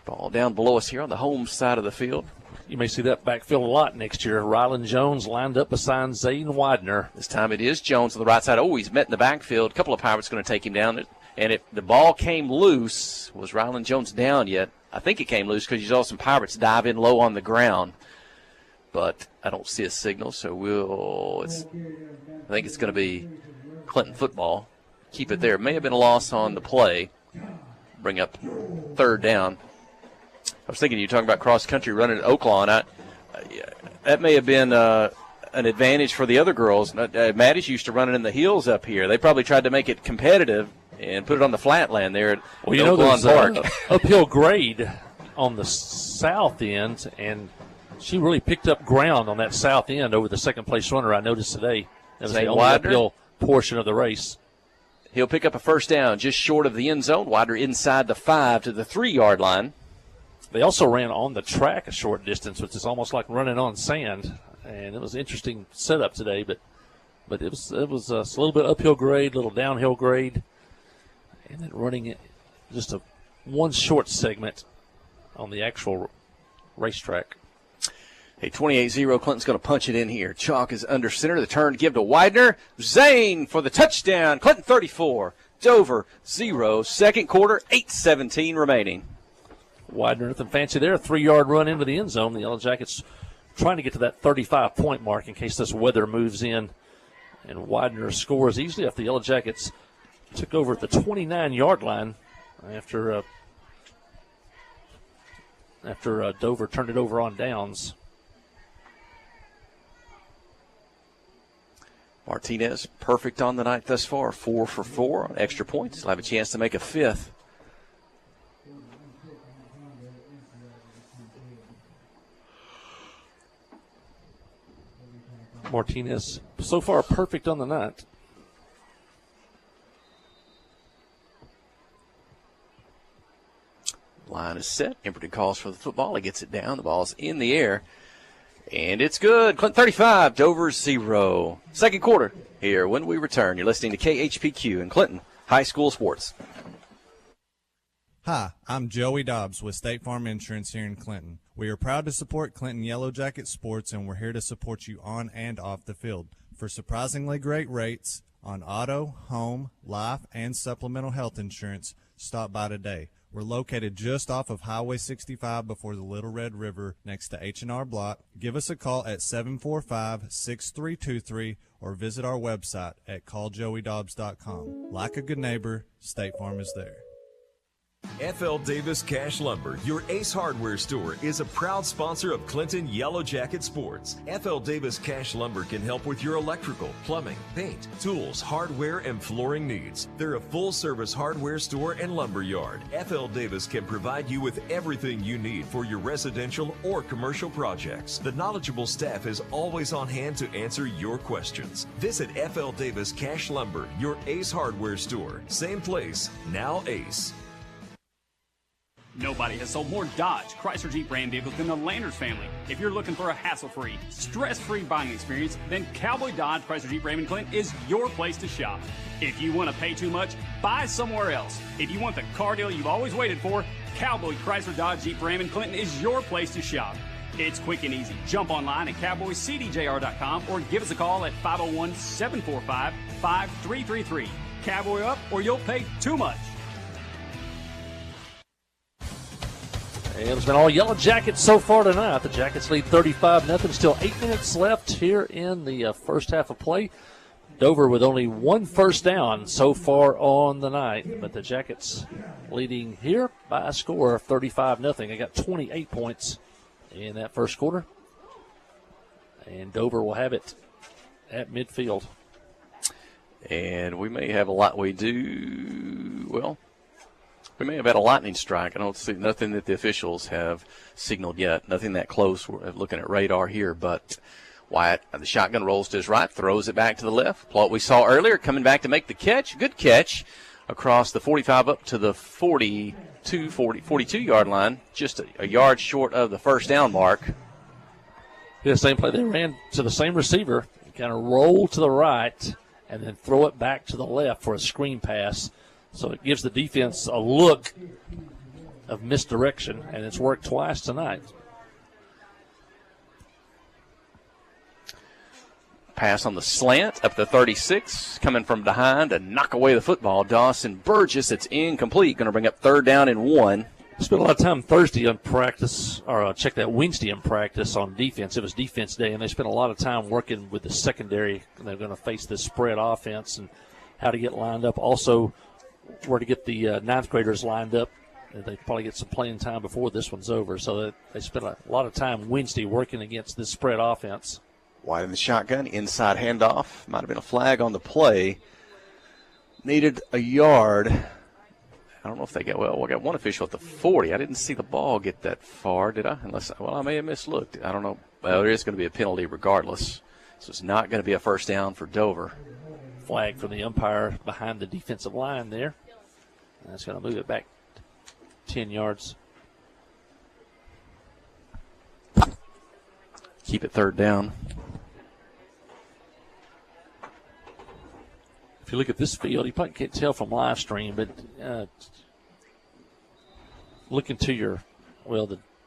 Ball down below us here on the home side of the field. You may see that backfield a lot next year. Rylan Jones lined up beside Zayden Widener. This time it is Jones on the right side. Oh, he's met in the backfield. A couple of Pirates going to take him down. And if the ball came loose, was Rylan Jones down yet? I think it came loose because you saw some Pirates dive in low on the ground. But I don't see a signal, so I think it's going to be Clinton football. Keep it there. May have been a loss on the play. Bring up third down. I was thinking you were talking about cross-country running at Oaklawn. That may have been an advantage for the other girls. Maddie's used to running in the hills up here. They probably tried to make it competitive and put it on the flatland there at Oaklawn Park. Uphill grade on the south end, and she really picked up ground on that south end over the second-place runner I noticed today. That was the only uphill portion of the race. He'll pick up a first down just short of the end zone. Widener inside the 5 to the 3-yard line. They also ran on the track a short distance, which is almost like running on sand. And it was an interesting setup today, but it was a little bit uphill grade, a little downhill grade, and then running just one short segment on the actual racetrack. A 28-0, Clinton's going to punch it in here. Chalk is under center. The turn to give to Widener. Zane for the touchdown. Clinton 34, Dover 0. Second quarter, 8:17 remaining. Widener, nothing fancy there. A 3-yard run into the end zone. The Yellow Jackets trying to get to that 35-point mark in case this weather moves in. And Widener scores easily after the Yellow Jackets took over at the 29-yard line after Dover turned it over on downs. Martinez, perfect on the night thus far. 4 for 4 on extra points. He'll have a chance to make a 5th. Martinez, so far perfect on the night. Line is set. Emberton calls for the football. He gets it down. The ball's in the air. And it's good. Clinton 35, Dover 0. Second quarter here when we return. You're listening to KHPQ and Clinton High School Sports. Hi, I'm Joey Dobbs with State Farm Insurance here in Clinton. We are proud to support Clinton Yellow Jacket Sports, and we're here to support you on and off the field. For surprisingly great rates on auto, home, life, and supplemental health insurance, stop by today. We're located just off of Highway 65 before the Little Red River next to H&R Block. Give us a call at 745-6323 or visit our website at calljoeydobbs.com. Like a good neighbor, State Farm is there. FL Davis Cash Lumber, your Ace Hardware store, is a proud sponsor of Clinton Yellow Jacket Sports. FL Davis Cash Lumber can help with your electrical, plumbing, paint, tools, hardware, and flooring needs. They're a full-service hardware store and lumber yard. FL Davis can provide you with everything you need for your residential or commercial projects. The knowledgeable staff is always on hand to answer your questions. Visit FL Davis Cash Lumber, your Ace Hardware store. Same place, now Ace. Nobody has sold more Dodge, Chrysler, Jeep, Ram vehicles than the Landers family. If you're looking for a hassle-free, stress-free buying experience, then Cowboy Dodge, Chrysler, Jeep, Ram, and Clinton is your place to shop. If you want to pay too much, buy somewhere else. If you want the car deal you've always waited for, Cowboy, Chrysler, Dodge, Jeep, Ram, and Clinton is your place to shop. It's quick and easy. Jump online at cowboycdjr.com or give us a call at 501-745-5333. Cowboy up or you'll pay too much. And it's been all Yellow Jackets so far tonight. The Jackets lead 35-0. Still 8 minutes left here in the first half of play. Dover with only 1 first down so far on the night. But the Jackets leading here by a score of 35-0. They got 28 points in that first quarter. And Dover will have it at midfield. And we may have a lot. We may have had a lightning strike. I don't see nothing that the officials have signaled yet. Nothing that close. We're looking at radar here, but Wyatt, the shotgun rolls to his right, throws it back to the left. Plot we saw earlier coming back to make the catch. Good catch across the 45 up to the 42-yard line, just a yard short of the first down mark. The same play. They ran to the same receiver, kind of roll to the right, and then throw it back to the left for a screen pass. So it gives the defense a look of misdirection, and it's worked twice tonight. Pass on the slant up to 36, coming from behind to knock away the football. Dawson Burgess, it's incomplete. Going to bring up 3rd down and 1. Spent a lot of time Thursday on practice, or check that Wednesday in practice on defense. It was defense day, and they spent a lot of time working with the secondary. They're going to face this spread offense and how to get lined up. Also, where to get the ninth graders lined up. They probably get some playing time before this one's over. So they spent a lot of time Wednesday working against this spread offense. Wide in the shotgun, inside handoff. Might have been a flag on the play. Needed a yard. I don't know if they got, we got one official at the 40. I didn't see the ball get that far, did I? I may have mislooked. I don't know. Well, there is going to be a penalty regardless. So it's not going to be a first down for Dover. Flag from the umpire behind the defensive line there. And that's going to move it back 10 yards. Keep it 3rd down. If you look at this field, you probably can't tell from live stream, but looking to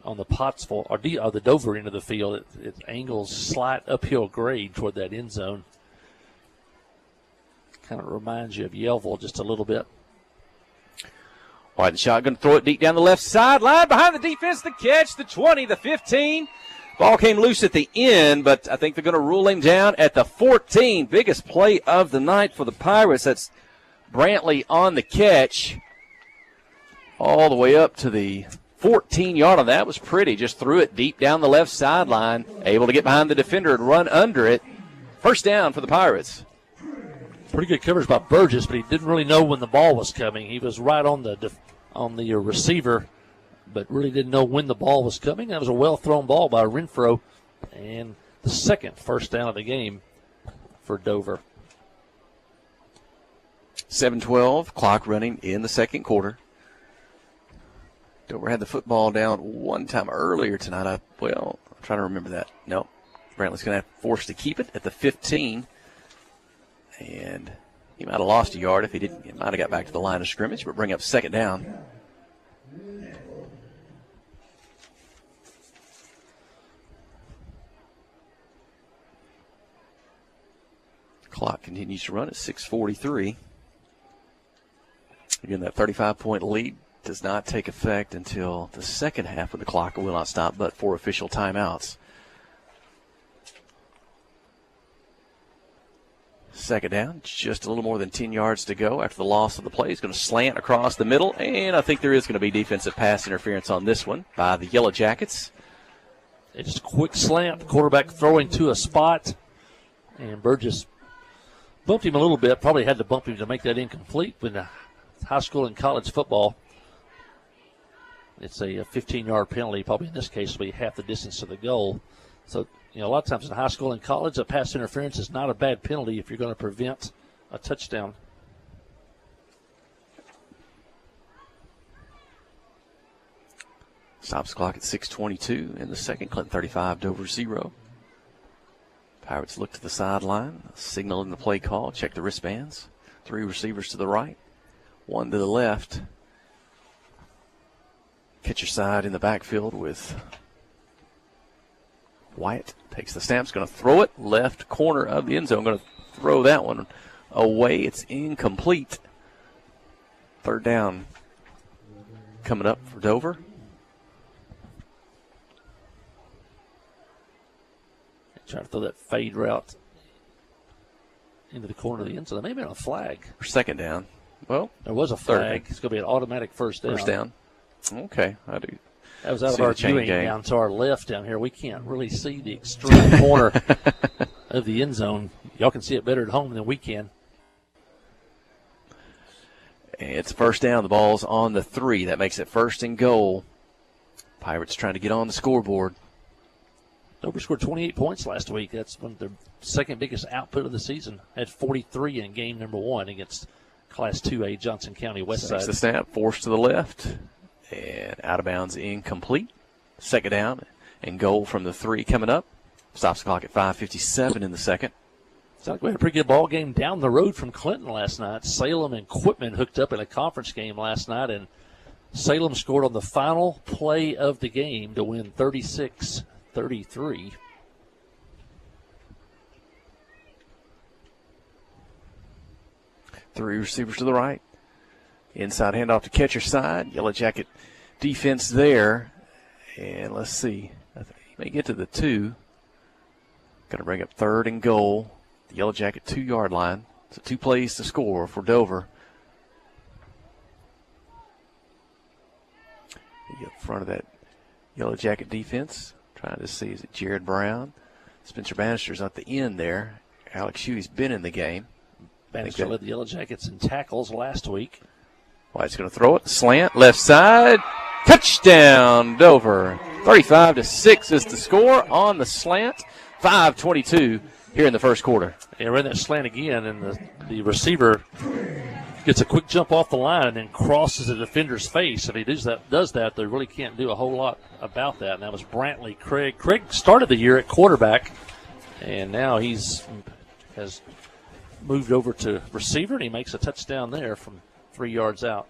on the Pottsville or the Dover end of the field, it angles slight uphill grade toward that end zone. Kind of reminds you of Yellville just a little bit. Wide shotgun, throw it deep down the left sideline behind the defense. The catch, the 20, the 15. Ball came loose at the end, but I think they're going to rule him down at the 14. Biggest play of the night for the Pirates. That's Brantley on the catch. All the way up to the 14-yard on that. Was pretty. Just threw it deep down the left sideline. Able to get behind the defender and run under it. First down for the Pirates. Pretty good coverage by Burgess, but he didn't really know when the ball was coming. He was right on the receiver, but really didn't know when the ball was coming. That was a well-thrown ball by Renfro, and the second first down of the game for Dover. 7:12, clock running in the second quarter. Dover had the football down one time earlier tonight. I'm trying to remember that. No, Brantley's going to have forced to keep it at the 15. And he might have lost a yard if he didn't. He might have got back to the line of scrimmage, but bring up 2nd down. Clock continues to run at 6:43. Again, that 35-point lead does not take effect until the second half, when the clock will not stop but for official timeouts. 2nd down, just a little more than 10 yards to go after the loss of the play. He's going to slant across the middle, and I think there is going to be defensive pass interference on this one by the Yellow Jackets. It's just a quick slant, quarterback throwing to a spot, and Burgess bumped him a little bit, probably had to bump him to make that incomplete. With high school and college football, it's a 15-yard penalty. Probably in this case will be half the distance to the goal. So, a lot of times in high school and college, a pass interference is not a bad penalty if you're going to prevent a touchdown. Stops the clock at 6:22 in the second. Clinton 35, Dover 0. Pirates look to the sideline, signal in the play call, check the wristbands. 3 receivers to the right, 1 to the left. Catcher side in the backfield with Wyatt. Takes the snap, going to throw it left corner of the end zone. Going to throw that one away. It's incomplete. 3rd down coming up for Dover. Trying to throw that fade route into the corner of the end zone. There may have been a flag. For 2nd down. Well, there was a flag. It's going to be an automatic first down. First down. Okay, I do. That was out of our viewing down to our left down here. We can't really see the extreme corner of the end zone. Y'all can see it better at home than we can. It's first down. The ball's on the 3. That makes it first and goal. Pirates trying to get on the scoreboard. Dover scored 28 points last week. That's one of their second biggest output of the season. Had 43 in game number 1 against Class 2A Johnson County Westside. Takes the snap, forced to the left, and out of bounds, incomplete. Second down and goal from the 3 coming up. Stops the clock at 5:57 in the second. Sounds like we had a pretty good ball game down the road from Clinton last night. Salem and Quitman hooked up in a conference game last night, and Salem scored on the final play of the game to win 36-33. Three receivers to the right. Inside handoff to catcher side. Yellow Jacket defense there. And let's see. I think he may get to the 2. Going to bring up third and goal. The Yellow Jacket 2-yard line. So 2 plays to score for Dover. He up front of that Yellow Jacket defense. Trying to see, is it Jared Brown? Spencer Bannister's at the end there. Alex Huey's been in the game. Bannister led the Yellow Jackets in tackles last week. White's going to throw it. Slant, left side. Touchdown, Dover. 35-6 is the score on the slant. 5:22 here in the first quarter. They ran that slant again, and the receiver gets a quick jump off the line and then crosses the defender's face. If he does that, they really can't do a whole lot about that. And that was Brantley Craig. Craig started the year at quarterback, and now has moved over to receiver, and he makes a touchdown there from 3 yards out.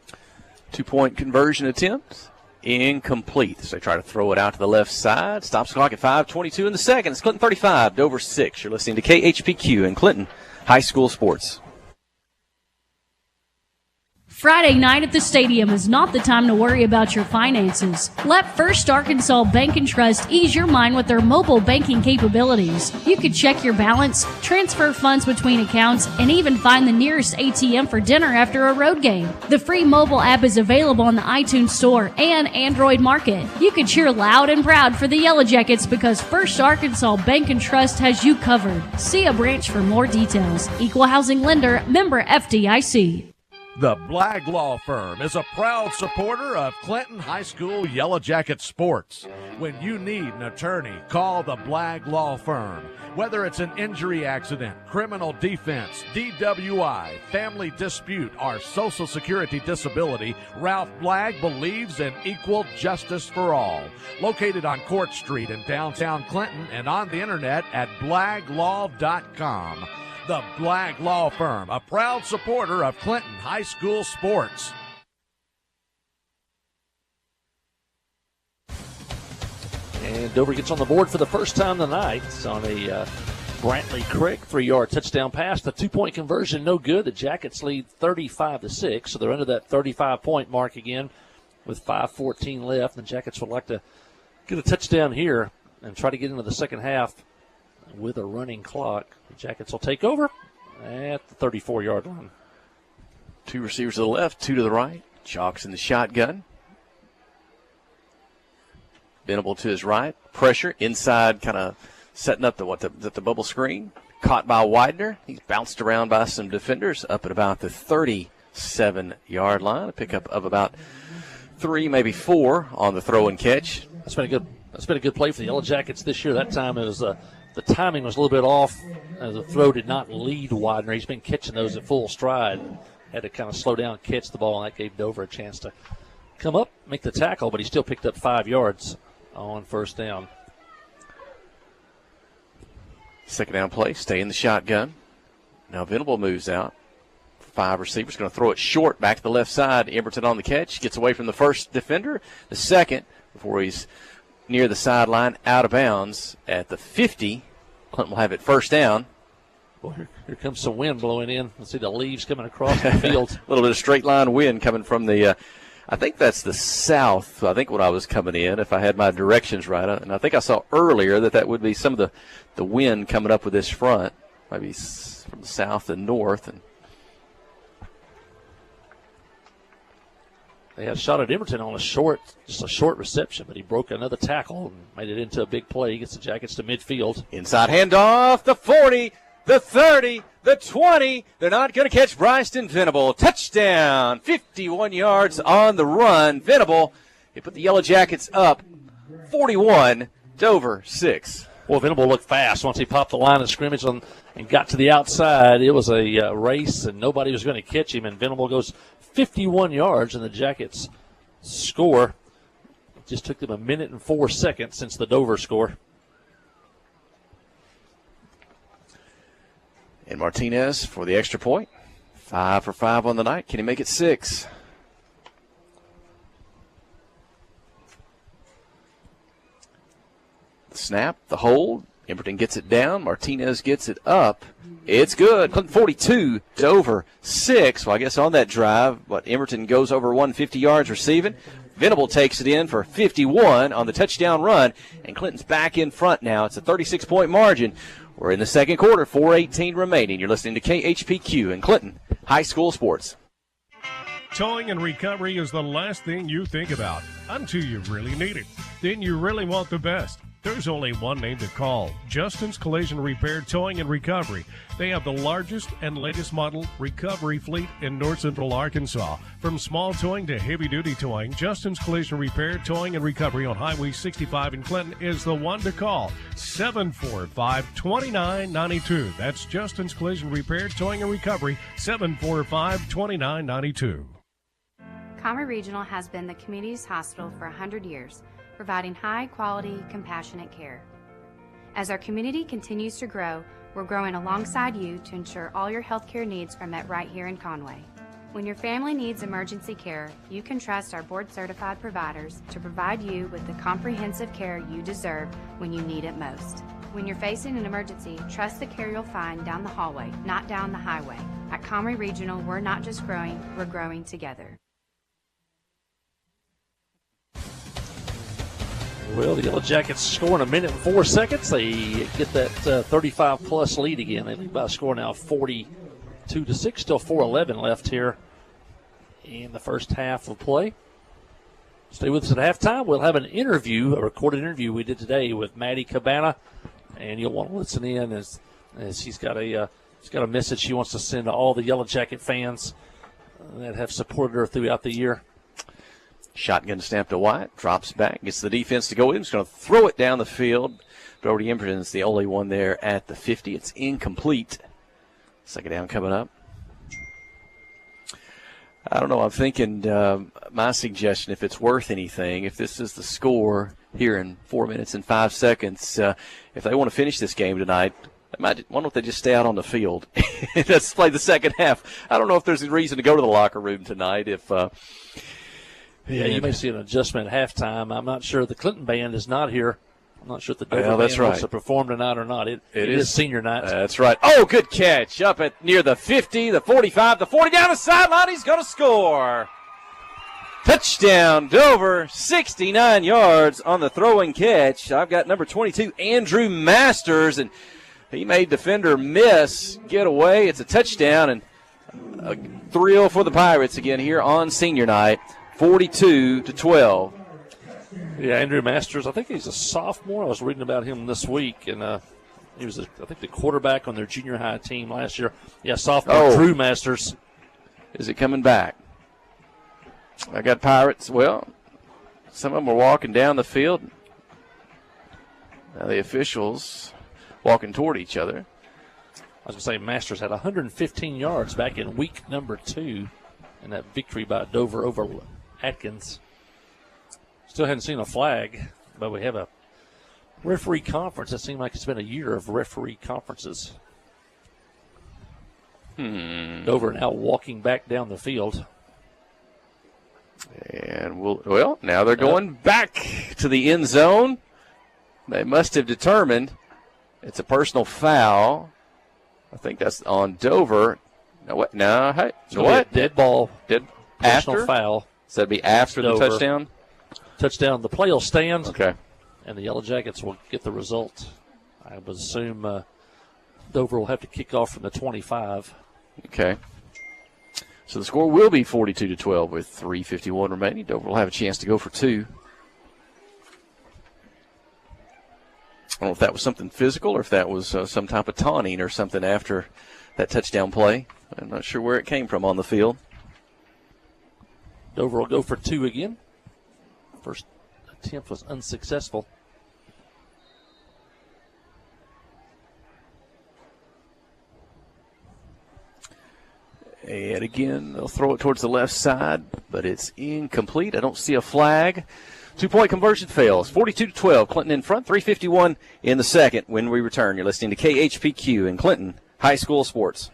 2-point conversion attempt. Incomplete. So they try to throw it out to the left side. Stops the clock at 5:22 in the second. It's Clinton 35, Dover 6. You're listening to KHPQ and Clinton High School Sports. Friday night at the stadium is not the time to worry about your finances. Let First Arkansas Bank and Trust ease your mind with their mobile banking capabilities. You can check your balance, transfer funds between accounts, and even find the nearest ATM for dinner after a road game. The free mobile app is available on the iTunes Store and Android Market. You can cheer loud and proud for the Yellow Jackets because First Arkansas Bank and Trust has you covered. See a branch for more details. Equal housing lender, member FDIC. The Blagg Law Firm is a proud supporter of Clinton High School Yellow Jacket sports. When you need an attorney, call the Blagg Law Firm. Whether it's an injury accident, criminal defense, DWI, family dispute, or Social Security disability, Ralph Blagg believes in equal justice for all. Located on Court Street in downtown Clinton and on the internet at blagglaw.com. The Blagg Law Firm, a proud supporter of Clinton High School sports. And Dover gets on the board for the first time tonight. It's on a Brantley Craig 3-yard touchdown pass. The 2-point conversion, no good. The Jackets lead 35-6, so they're under that 35-point mark again with 5:14 left. The Jackets would like to get a touchdown here and try to get into the second half with a running clock. The Jackets will take over at the 34-yard line. 2 receivers to the left, 2 to the right. Chalks in the shotgun. Venable to his right. Pressure inside, kind of setting up the bubble screen. Caught by Widener. He's bounced around by some defenders up at about the 37-yard line. A pickup of about 3, maybe 4 on the throw and catch. That's been a good play for the Yellow Jackets this year. That time it was the timing was a little bit off. The throw did not lead Widener. He's been catching those at full stride. Had to kind of slow down, catch the ball, and that gave Dover a chance to come up, make the tackle, but he still picked up 5 yards on first down. Second down play, stay in the shotgun. Now Venable moves out. 5 receivers, going to throw it short back to the left side. Emberton on the catch, gets away from the first defender. The second, before he's near the sideline, out of bounds at the 50. Clinton will have it first down. Boy, here comes some wind blowing in. Let's see the leaves coming across the field. A little bit of straight line wind coming from the, I think that's the south. I think when I was coming in, if I had my directions right. And I think I saw earlier that would be some of the wind coming up with this front, maybe from the south and north. And they had a shot at Emberton on just a short reception, but he broke another tackle and made it into a big play. He gets the Jackets to midfield. Inside handoff, the 40, the 30, the 20. They're not going to catch Bryson Venable. Touchdown, 51 yards on the run. Venable, he put the Yellow Jackets up 41, Dover 6. Well, Venable looked fast once he popped the line of scrimmage and got to the outside. It was a race, and nobody was going to catch him, and Venable goes 51 yards, and the Jackets score. It just took them 1 minute and 4 seconds since the Dover score. And Martinez for the extra point. 5 for 5 on the night. Can he make it 6? The snap, the hold. Emberton gets it down. Martinez gets it up. It's good. Clinton 42, Dover 6. Well, I guess on that drive, Emberton goes over 150 yards receiving. Venable takes it in for 51 on the touchdown run, and Clinton's back in front now. It's a 36-point margin. We're in the second quarter, 4:18 remaining. You're listening to KHPQ and Clinton High School Sports. Towing and recovery is the last thing you think about until you really need it. Then you really want the best. There's only one name to call, Justin's Collision Repair Towing and Recovery. They have the largest and latest model recovery fleet in North Central Arkansas. From small towing to heavy-duty towing, Justin's Collision Repair Towing and Recovery on Highway 65 in Clinton is the one to call, 745-2992. That's Justin's Collision Repair Towing and Recovery, 745-2992. Conway Regional has been the community's hospital for 100 years, providing high-quality, compassionate care. As our community continues to grow, we're growing alongside you to ensure all your healthcare needs are met right here in Conway. When your family needs emergency care, you can trust our board-certified providers to provide you with the comprehensive care you deserve when you need it most. When you're facing an emergency, trust the care you'll find down the hallway, not down the highway. At Conway Regional, we're not just growing, we're growing together. Well, the Yellow Jackets score in 1 minute and 4 seconds. They get that 35-plus lead again. They lead by a score now 42-6. Still 4:11 left here in the first half of play. Stay with us at halftime. We'll have an interview, a recorded interview we did today with Maddie Cabana, and you'll want to listen in as she's got a message she wants to send to all the Yellow Jacket fans that have supported her throughout the year. Shotgun snap to White, drops back, gets the defense to go in. He's going to throw it down the field. Brody Emberton's the only one there at the 50. It's incomplete. Second down coming up. I don't know. I'm thinking my suggestion, if it's worth anything, if this is the score here in 4 minutes and 5 seconds, if they want to finish this game tonight, why don't they just stay out on the field? Let's play the second half. I don't know if there's a reason to go to the locker room tonight if yeah, you may see an adjustment at halftime. I'm not sure. The Clinton band is not here. I'm not sure if the Dover band wants to perform tonight or not. It is senior night. That's right. Oh, good catch. Up at near the 50, the 45, the 40, down the sideline. He's going to score. Touchdown, Dover, 69 yards on the throw and catch. I've got number 22, Andrew Masters, and he made defender miss, get away. It's a touchdown, and a thrill for the Pirates again here on senior night. 42-12. Yeah, Andrew Masters, I think he's a sophomore. I was reading about him this week, and he was, I think, the quarterback on their junior high team last year. Yeah, sophomore Drew Masters. Is it coming back? I got Pirates. Well, some of them were walking down the field. Now the officials walking toward each other. I was going to say Masters had 115 yards back in week number 2 in that victory by Dover over Atkins. Still hadn't seen a flag, but we have a referee conference. It seemed like it's been a year of referee conferences. Dover now walking back down the field. And now they're going back to the end zone. They must have determined it's a personal foul. I think that's on Dover. No, what? No, hey, So what? Dead ball. Personal foul. So that'd be after Dover. the touchdown? Touchdown. The play will stand. Okay. And the Yellow Jackets will get the result. I would assume Dover will have to kick off from the 25. Okay. So the score will be 42-12 with 3:51 remaining. Dover will have a chance to go for 2. I don't know if that was something physical or if that was some type of taunting or something after that touchdown play. I'm not sure where it came from on the field. Dover will go for 2 again. First attempt was unsuccessful. And again, they'll throw it towards the left side, but it's incomplete. I don't see a flag. 2-point conversion fails. 42-12. Clinton in front. 3:51 in the second. When we return, you're listening to KHPQ in Clinton High School Sports.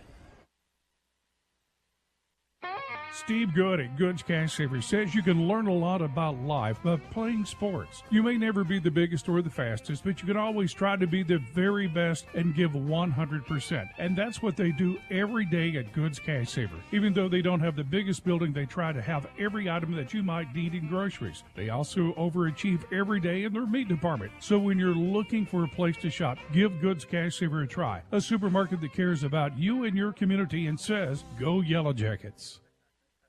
Steve Good at Goods Cash Saver says you can learn a lot about life by playing sports. You may never be the biggest or the fastest, but you can always try to be the very best and give 100%. And that's what they do every day at Goods Cash Saver. Even though they don't have the biggest building, they try to have every item that you might need in groceries. They also overachieve every day in their meat department. So when you're looking for a place to shop, give Goods Cash Saver a try. A supermarket that cares about you and your community and says, go Yellow Jackets.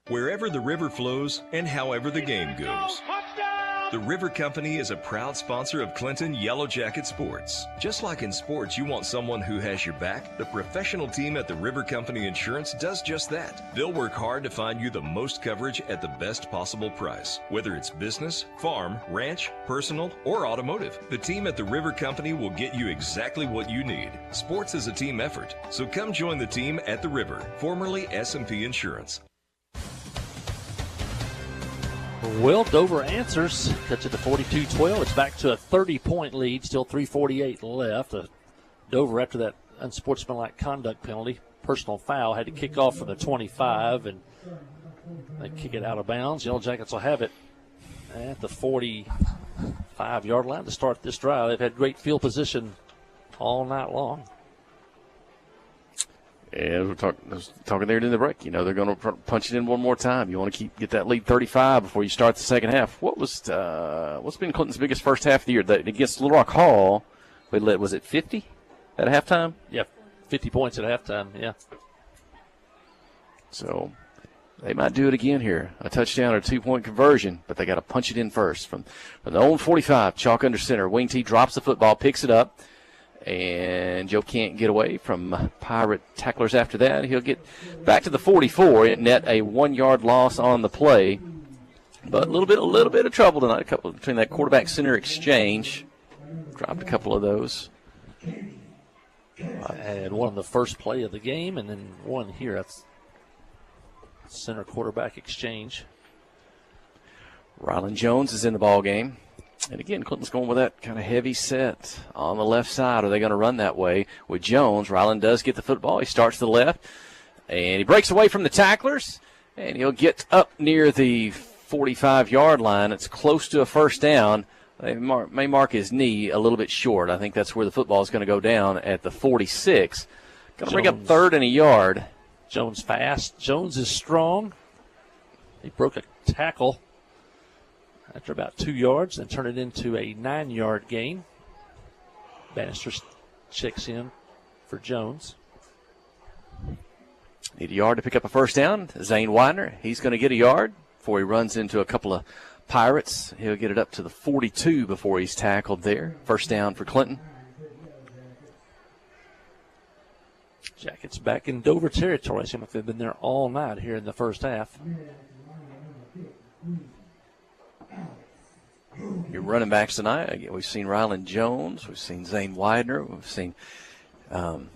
Wherever the river flows and however the game goes. The River Company is a proud sponsor of Clinton Yellow Jacket Sports. Just like in sports, you want someone who has your back, the professional team at the River Company Insurance does just that. They'll work hard to find you the most coverage at the best possible price. Whether it's business, farm, ranch, personal, or automotive, the team at the River Company will get you exactly what you need. Sports is a team effort, so come join the team at the River, formerly S&P Insurance. Well, Dover answers. Cuts it to 42-12. It's back to a 30-point lead. Still 3:48 left. Dover, after that unsportsmanlike conduct penalty, personal foul, had to kick off from the 25, and they kick it out of bounds. Yellow Jackets will have it at the 45-yard line to start this drive. They've had great field position all night long. Yeah, we're talking there during the break. You know, they're going to punch it in one more time. You want to get that lead 35 before you start the second half. What's been Clinton's biggest first half of the year? Against Little Rock Hall, was it 50 at halftime? Yeah, 50 points at halftime, yeah. So they might do it again here. A touchdown or 2-point conversion, but they got to punch it in first. From the own 45, chalk under center. Wing T drops the football, picks it up. And Joe can't get away from Pirate tacklers after that. He'll get back to the 44 and net a 1-yard loss on the play. But a little bit of trouble tonight. Between that quarterback center exchange. Dropped a couple of those. I had one on the first play of the game and then one here. That's center quarterback exchange. Rylan Jones is in the ball game. And again, Clinton's going with that kind of heavy set on the left side. Are they going to run that way with Jones? Ryland does get the football. He starts to the left, and he breaks away from the tacklers, and he'll get up near the 45-yard line. It's close to a first down. They may mark his knee a little bit short. I think that's where the football is going to go down at the 46. Going to bring up 3rd and a yard. Jones fast. Jones is strong. He broke a tackle after about 2 yards and turn it into a 9-yard gain. Bannister checks in for Jones. Need a yard to pick up a first down. Zane Widener, he's going to get a yard before he runs into a couple of Pirates. He'll get it up to the 42 before he's tackled there. First down for Clinton. Jackets back in Dover territory. Seems like they've been there all night here in the first half. Your running backs tonight, again, we've seen Rylan Jones, we've seen Zane Widener, we've seen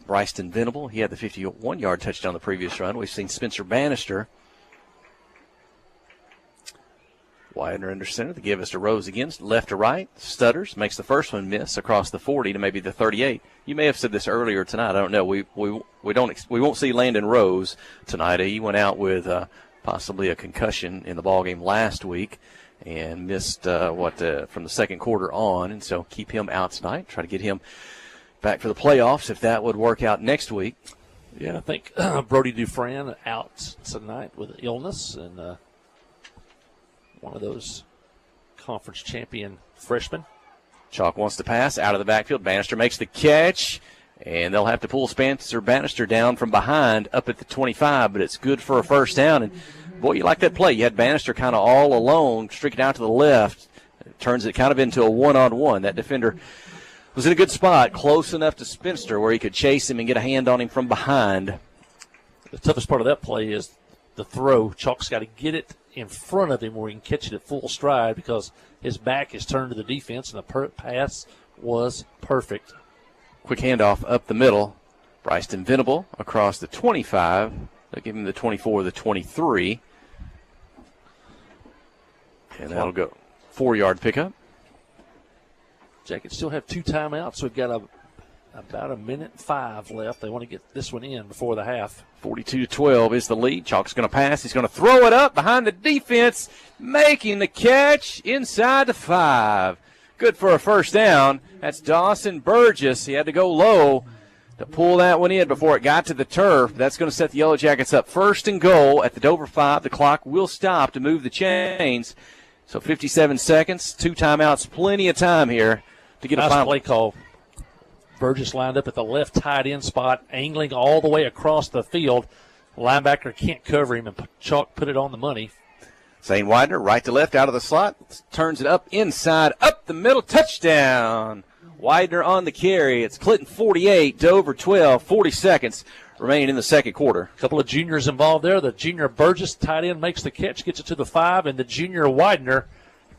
Bryston Venable. He had the 51-yard touchdown the previous run. We've seen Spencer Bannister. Widener under center. They give us to Rose again, left to right, stutters, makes the first one miss across the 40 to maybe the 38. You may have said this earlier tonight. I don't know. We won't see Landon Rose tonight. He went out with possibly a concussion in the ballgame last week and missed from the second quarter on, and so keep him out tonight. Try to get him back for the playoffs if that would work out next week. Yeah, I think Brody Dufresne out tonight with illness, and one of those conference champion freshmen. Chalk wants to pass out of the backfield. Bannister makes the catch, and they'll have to pull Spencer Bannister down from behind up at the 25, but it's good for a first down. And boy, you like that play. You had Bannister kind of all alone, streaking out to the left. It turns it kind of into a one-on-one. That defender Was in a good spot, close enough to Spencer where he could chase him and get a hand on him from behind. The toughest part of that play is the throw. Chalk's got to get it in front of him where he can catch it at full stride because his back is turned to the defense, and the pass was perfect. Quick handoff up the middle. Bryson Venable across the 25. They'll give him the 24, the 23. And that'll go 4-yard pickup. Jackets still have 2 timeouts, so we've got about 1:05 left. They want to get this one in before the half. 42-12 is the lead. Chalk's going to pass. He's going to throw it up behind the defense, making the catch inside the 5. Good for a first down. That's Dawson Burgess. He had to go low to pull that one in before it got to the turf. That's going to set the Yellow Jackets up 1st and goal at the Dover 5. The clock will stop to move the chains. So 57 seconds, 2 timeouts, plenty of time here to get a final play call. Burgess lined up at the left tight end spot, angling all the way across the field. Linebacker can't cover him, and Chalk put it on the money. Zane Widener, right to left, out of the slot, turns it up inside, up the middle, touchdown. Widener on the carry. It's Clinton 48, Dover 12, 40 seconds remaining in the second quarter. A couple of juniors involved there. The junior Burgess, tight end, makes the catch, gets it to the 5, and the junior Widener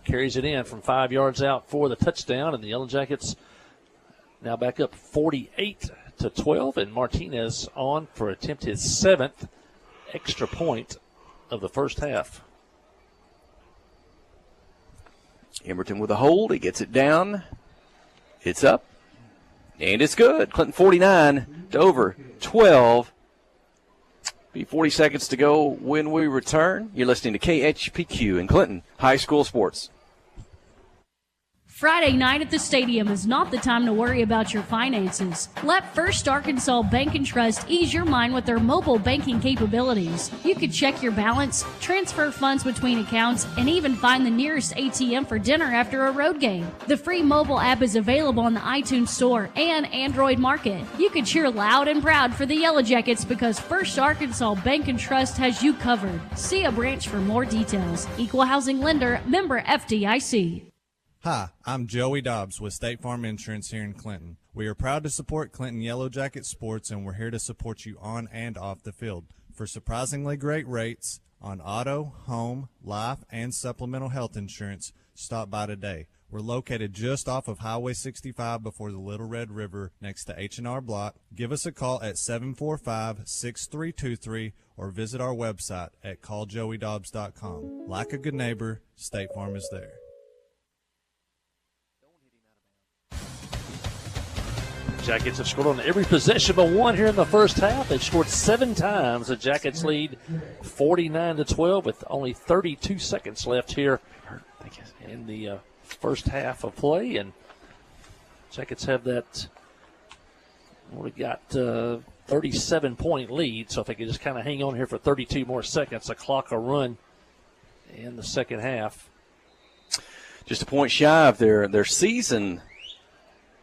carries it in from 5 yards out for the touchdown, and the Yellow Jackets now back up 48-12, and Martinez on for attempt his 7th extra point of the first half. Emberton with a hold. He gets it down. It's up. And it's good. Clinton 49, Dover 12. Be 40 seconds to go when we return. You're listening to KHPQ in Clinton High School Sports. Friday night at the stadium is not the time to worry about your finances. Let First Arkansas Bank and Trust ease your mind with their mobile banking capabilities. You can check your balance, transfer funds between accounts, and even find the nearest ATM for dinner after a road game. The free mobile app is available on the iTunes Store and Android Market. You can cheer loud and proud for the Yellow Jackets because First Arkansas Bank and Trust has you covered. See a branch for more details. Equal housing lender, member FDIC. Hi, I'm Joey Dobbs with State Farm Insurance here in Clinton. We are proud to support Clinton Yellow Jacket Sports, and we're here to support you on and off the field. For surprisingly great rates on auto, home, life, and supplemental health insurance, stop by today. We're located just off of Highway 65 before the Little Red River next to H&R Block. Give us a call at 745-6323 or visit our website at calljoeydobbs.com. Like a good neighbor, State Farm is there. Jackets have scored on every possession but one here in the first half. They've scored 7 times. The Jackets lead 49-12 with only 32 seconds left here in the first half of play. And Jackets have that, we got 37-point lead. So if they could just kind of hang on here for 32 more seconds, the clock will run in the second half. Just a point shy of their season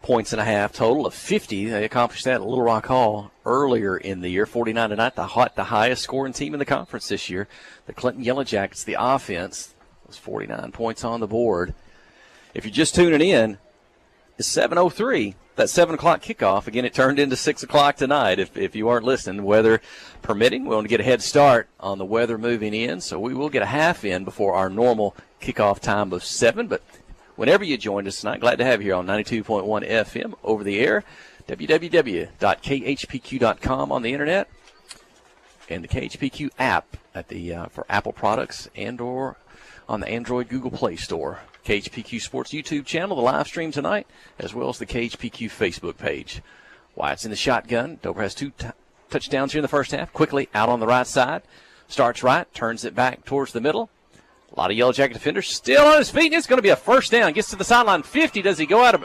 points and a half total of 50. They accomplished that at Little Rock Hall earlier in the year. 49 tonight, the highest scoring team in the conference this year. The Clinton Yellow Jackets, the offense, was 49 points on the board. If you're just tuning in, it's 7:03. That 7 o'clock kickoff, again, it turned into 6 o'clock tonight. If you aren't listening, weather permitting, we want to get a head start on the weather moving in, so we will get a half in before our normal kickoff time of 7. But whenever you joined us tonight, glad to have you here on 92.1 FM over the air, www.khpq.com on the internet, and the KHPQ app at the for Apple products and or on the Android Google Play Store. KHPQ Sports YouTube channel, the live stream tonight, as well as the KHPQ Facebook page. Wyatt's in the shotgun. Dover has 2 touchdowns here in the first half. Quickly out on the right side. Starts right, turns it back towards the middle. A lot of Yellow Jacket defenders still on his feet, and it's going to be a first down. Gets to the sideline 50. Does he go out of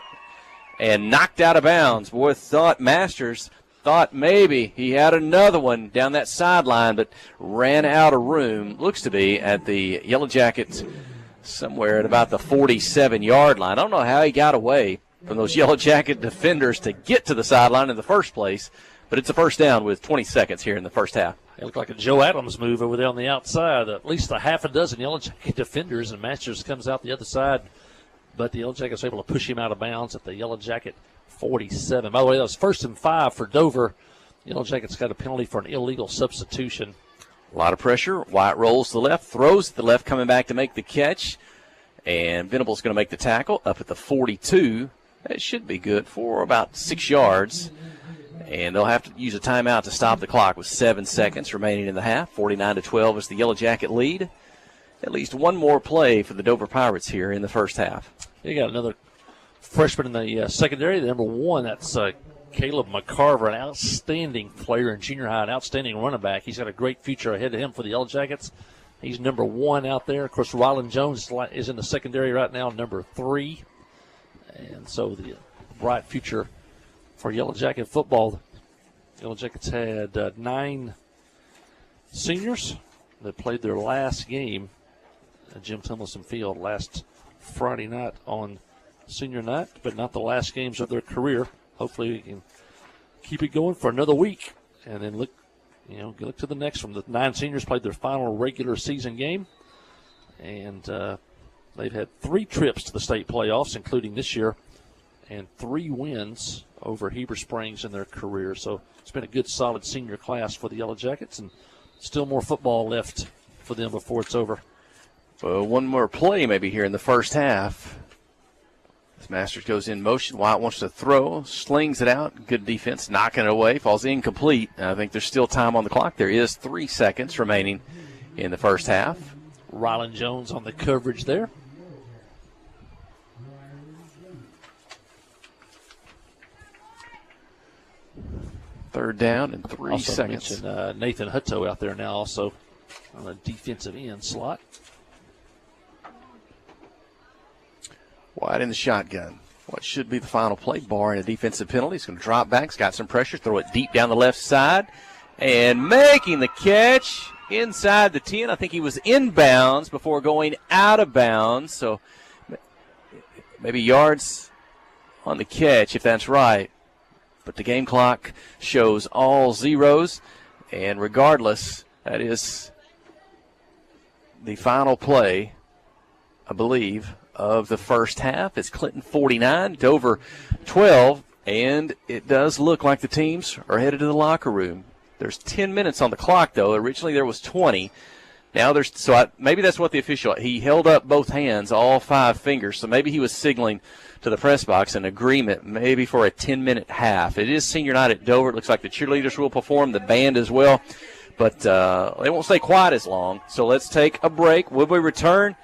and knocked out of bounds? Boy, Masters thought maybe he had another one down that sideline, but ran out of room. Looks to be at the Yellow Jackets somewhere at about the 47-yard line. I don't know how he got away from those Yellow Jacket defenders to get to the sideline in the first place, but it's a first down with 20 seconds here in the first half. It looked like a Joe Adams move over there on the outside. At least a half a dozen Yellow Jacket defenders, and Masters comes out the other side. But the Yellow Jackets are able to push him out of bounds at the Yellow Jacket 47. By the way, that was 1st and 5 for Dover. Yellow Jackets got a penalty for an illegal substitution. A lot of pressure. White rolls to the left, throws to the left, coming back to make the catch. And Venable's going to make the tackle up at the 42. That should be good for about 6 yards. And they'll have to use a timeout to stop the clock with 7 seconds remaining in the half. 49-12 is the Yellow Jacket lead. At least one more play for the Dover Pirates here in the first half. You got another freshman in the secondary, the number 1. That's Caleb McCarver, an outstanding player in junior high, an outstanding running back. He's got a great future ahead of him for the Yellow Jackets. He's number 1 out there. Of course, Rylan Jones is in the secondary right now, number 3. And so the bright future for Yellow Jacket football. Yellow Jackets had 9 seniors that played their last game at Jim Tomlinson Field last Friday night on senior night, but not the last games of their career. Hopefully we can keep it going for another week and then look to the next one. The 9 seniors played their final regular season game, and they've had 3 trips to the state playoffs, including this year, and 3 wins over Heber Springs in their career. So it's been a good, solid senior class for the Yellow Jackets, and still more football left for them before it's over. Well, one more play maybe here in the first half. As Masters goes in motion, White wants to throw, slings it out. Good defense, knocking it away, falls incomplete. I think there's still time on the clock. There is 3 seconds remaining in the first half. Rylan Jones on the coverage there. Third down and 3 seconds. Mention, Nathan Hutto out there now also on a defensive end slot. White in the shotgun. What should be the final play, barring a defensive penalty. He's going to drop back. He's got some pressure. Throw it deep down the left side. And making the catch inside the 10. I think he was inbounds before going out of bounds. So maybe yards on the catch, if that's right. But the game clock shows all zeros. And regardless, that is the final play, I believe, of the first half. It's Clinton 49, Dover 12, and it does look like the teams are headed to the locker room. There's 10 minutes on the clock, though. Originally there was 20. Now maybe that's what the official, he held up both hands, all 5 fingers, so maybe he was signaling to the press box an agreement maybe for a 10-minute half. It is senior night at Dover. It looks like the cheerleaders will perform, the band as well, but they won't stay quiet as long. So let's take a break. When we return,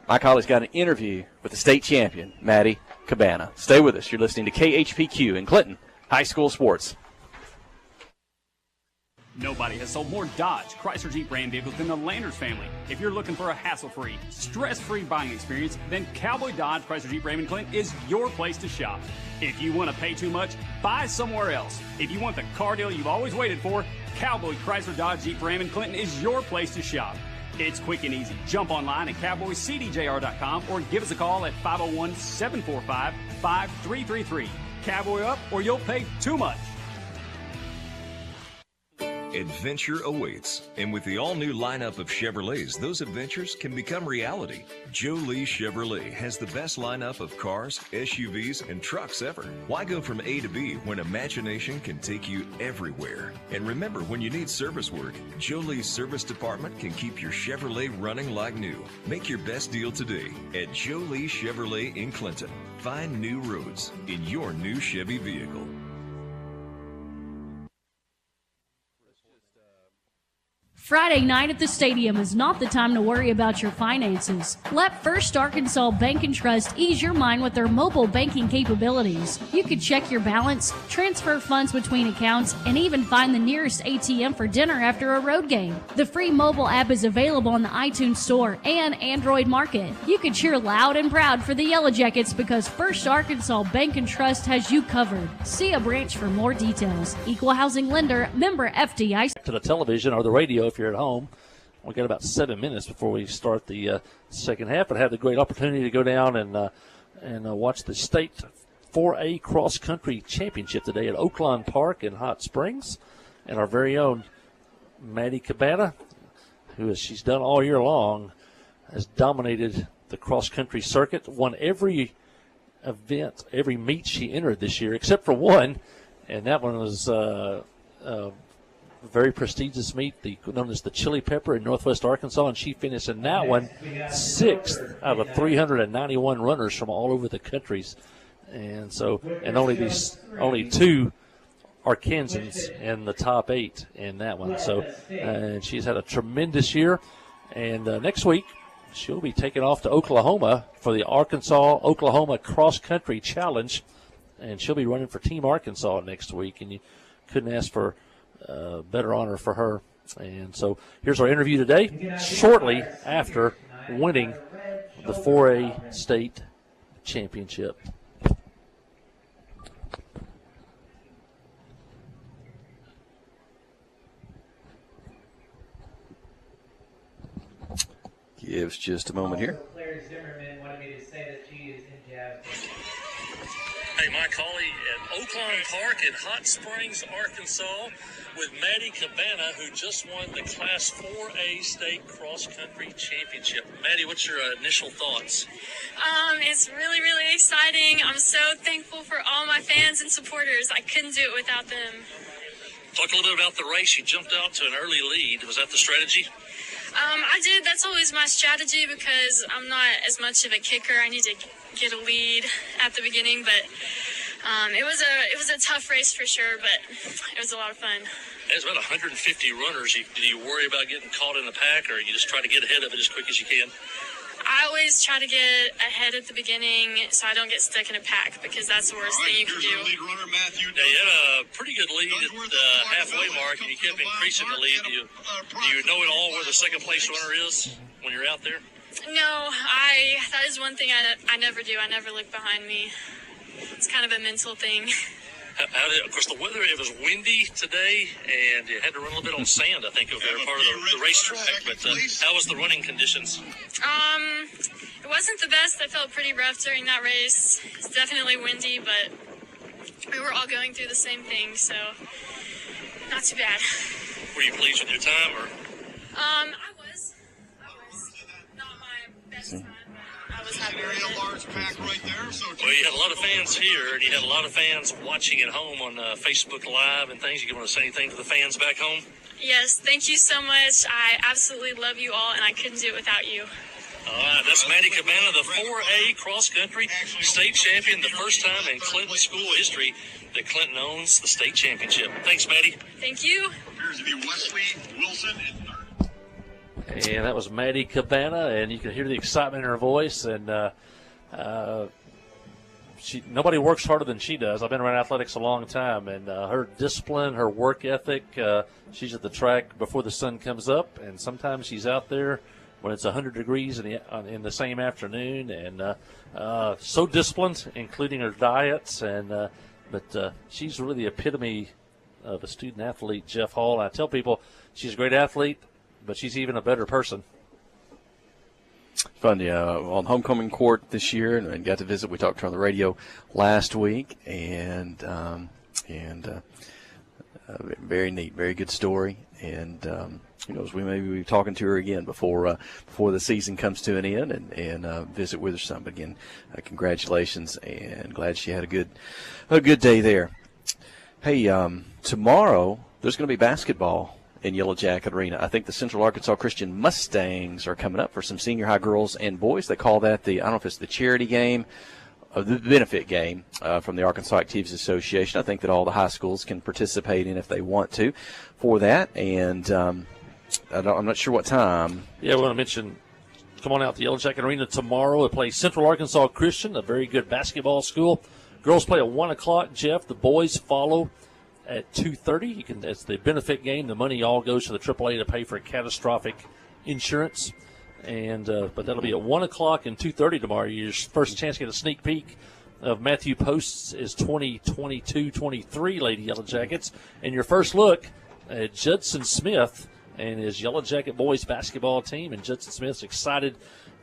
my colleague's got an interview with the state champion, Maddie Cabana. Stay with us. You're listening to KHPQ in Clinton High School Sports. Nobody has sold more Dodge, Chrysler Jeep Ram vehicles than the Landers family. If you're looking for a hassle-free, stress-free buying experience, then Cowboy Dodge, Chrysler Jeep Ram in Clinton is your place to shop. If you want to pay too much, buy somewhere else. If you want the car deal you've always waited for, Cowboy Chrysler Dodge Jeep Ram in Clinton is your place to shop. It's quick and easy. Jump online at cowboycdjr.com or give us a call at 501-745-5333. Cowboy up or you'll pay too much. Adventure awaits, and with the all-new lineup of Chevrolets, those adventures can become reality. Joe Lee Chevrolet has the best lineup of cars, SUVs, and trucks ever. Why go from A to B when imagination can take you everywhere? And remember, when you need service work, Joe Lee's service department can keep your Chevrolet running like new. Make your best deal today at Joe Lee Chevrolet in Clinton. Find new roads in your new Chevy vehicle. Friday night at the stadium is not the time to worry about your finances. Let First Arkansas Bank and Trust ease your mind with their mobile banking capabilities. You can check your balance, transfer funds between accounts, and even find the nearest ATM for dinner after a road game. The free mobile app is available on the iTunes Store and Android Market. You can cheer loud and proud for the Yellow Jackets because First Arkansas Bank and Trust has you covered. See a branch for more details. Equal housing lender, member FDIC. To the television or the radio if you're at home. We've got about 7 minutes before we start the second half, but I had the great opportunity to go down and watch the state 4A cross country championship today at Oaklawn Park in Hot Springs, and our very own Maddie Cabana, who, as she's done all year long, has dominated the cross country circuit, won every event, every meet she entered this year, except for one, and that one was a very prestigious meet, known as the Chili Pepper in Northwest Arkansas, and she finished in that one 6th out of 391 runners from all over the countries. And so, and only 2 Arkansans in the top 8 in that one. So, and she's had a tremendous year. And next week, she'll be taking off to Oklahoma for the Arkansas-Oklahoma Cross Country Challenge, and she'll be running for Team Arkansas next week. And you couldn't ask for better honor for her. And so here's our interview today, shortly after winning the 4A state championship. Gives just a moment here. Hey, Mike Hawley at Oaklawn Park in Hot Springs, Arkansas, with Maddie Cabana, who just won the Class 4A State Cross Country Championship. Maddie, what's your initial thoughts? It's really, really exciting. I'm so thankful for all my fans and supporters. I couldn't do it without them. Talk a little bit about the race. You jumped out to an early lead. Was that the strategy? I did. That's always my strategy because I'm not as much of a kicker. I need to get a lead at the beginning, but it was a tough race for sure, but it was a lot of fun. There's about 150 runners. Did you worry about getting caught in the pack, or you just try to get ahead of it as quick as you can? I always try to get ahead at the beginning so I don't get stuck in a pack because that's the worst thing you can do. Lead runner, Matthew. Yeah, you had a pretty good lead at the halfway mark, and you kept increasing the lead. Do you know at all where the second place runner is when you're out there? No, that is one thing I never do. I never look behind me. It's kind of a mental thing. Of course, the weather, it was windy today, and you had to run a little bit on sand, I think, over there, part of the racetrack. But how was the running conditions? It wasn't the best. I felt pretty rough during that race. It's definitely windy, but we were all going through the same thing, so not too bad. Were you pleased with your time, or? I was not my best time. I was happy with it. Large pack right there. Well, you had a lot of fans here, and you had a lot of fans watching at home on Facebook Live and things. You want to say anything to the fans back home? Yes, thank you so much. I absolutely love you all, and I couldn't do it without you. All right, that's Maddie Cabana, the 4A cross-country state champion, the first time in Clinton school history that Clinton owns the state championship. Thanks, Maddie. Thank you. Appears to be Wesley Wilson in third. And that was Maddie Cabana, and you can hear the excitement in her voice. And nobody works harder than she does. I've been around athletics a long time, and her discipline, her work ethic, she's at the track before the sun comes up, and sometimes she's out there when it's 100 degrees in the same afternoon, and so disciplined, including her diets. But she's really the epitome of a student athlete, Jeff Hall. And I tell people she's a great athlete, but she's even a better person. Fun, on homecoming court this year, and got to visit. We talked to her on the radio last week, and very neat, very good story. And who knows, we may be talking to her again before the season comes to an end, and visit with her some. But again, congratulations, and glad she had a good day there. Hey, tomorrow there's going to be basketball in Yellow Jacket Arena. I think the Central Arkansas Christian Mustangs are coming up for some senior high girls and boys. They call that I don't know if it's the charity game, the benefit game from the Arkansas Activities Association. I think that all the high schools can participate in if they want to for that. And I'm not sure what time. Yeah, I want to mention, come on out to Yellow Jacket Arena tomorrow. It plays Central Arkansas Christian, a very good basketball school. Girls play at 1 o'clock, Jeff. The boys follow at 2:30. It's the benefit game. The money all goes to the AAA to pay for catastrophic insurance. And but that'll be at 1 o'clock and 2:30 tomorrow. Your first chance to get a sneak peek of Matthew Post's 2022-23 Lady Yellow Jackets. And your first look at Judson Smith and his Yellow Jacket boys basketball team. And Judson Smith's excited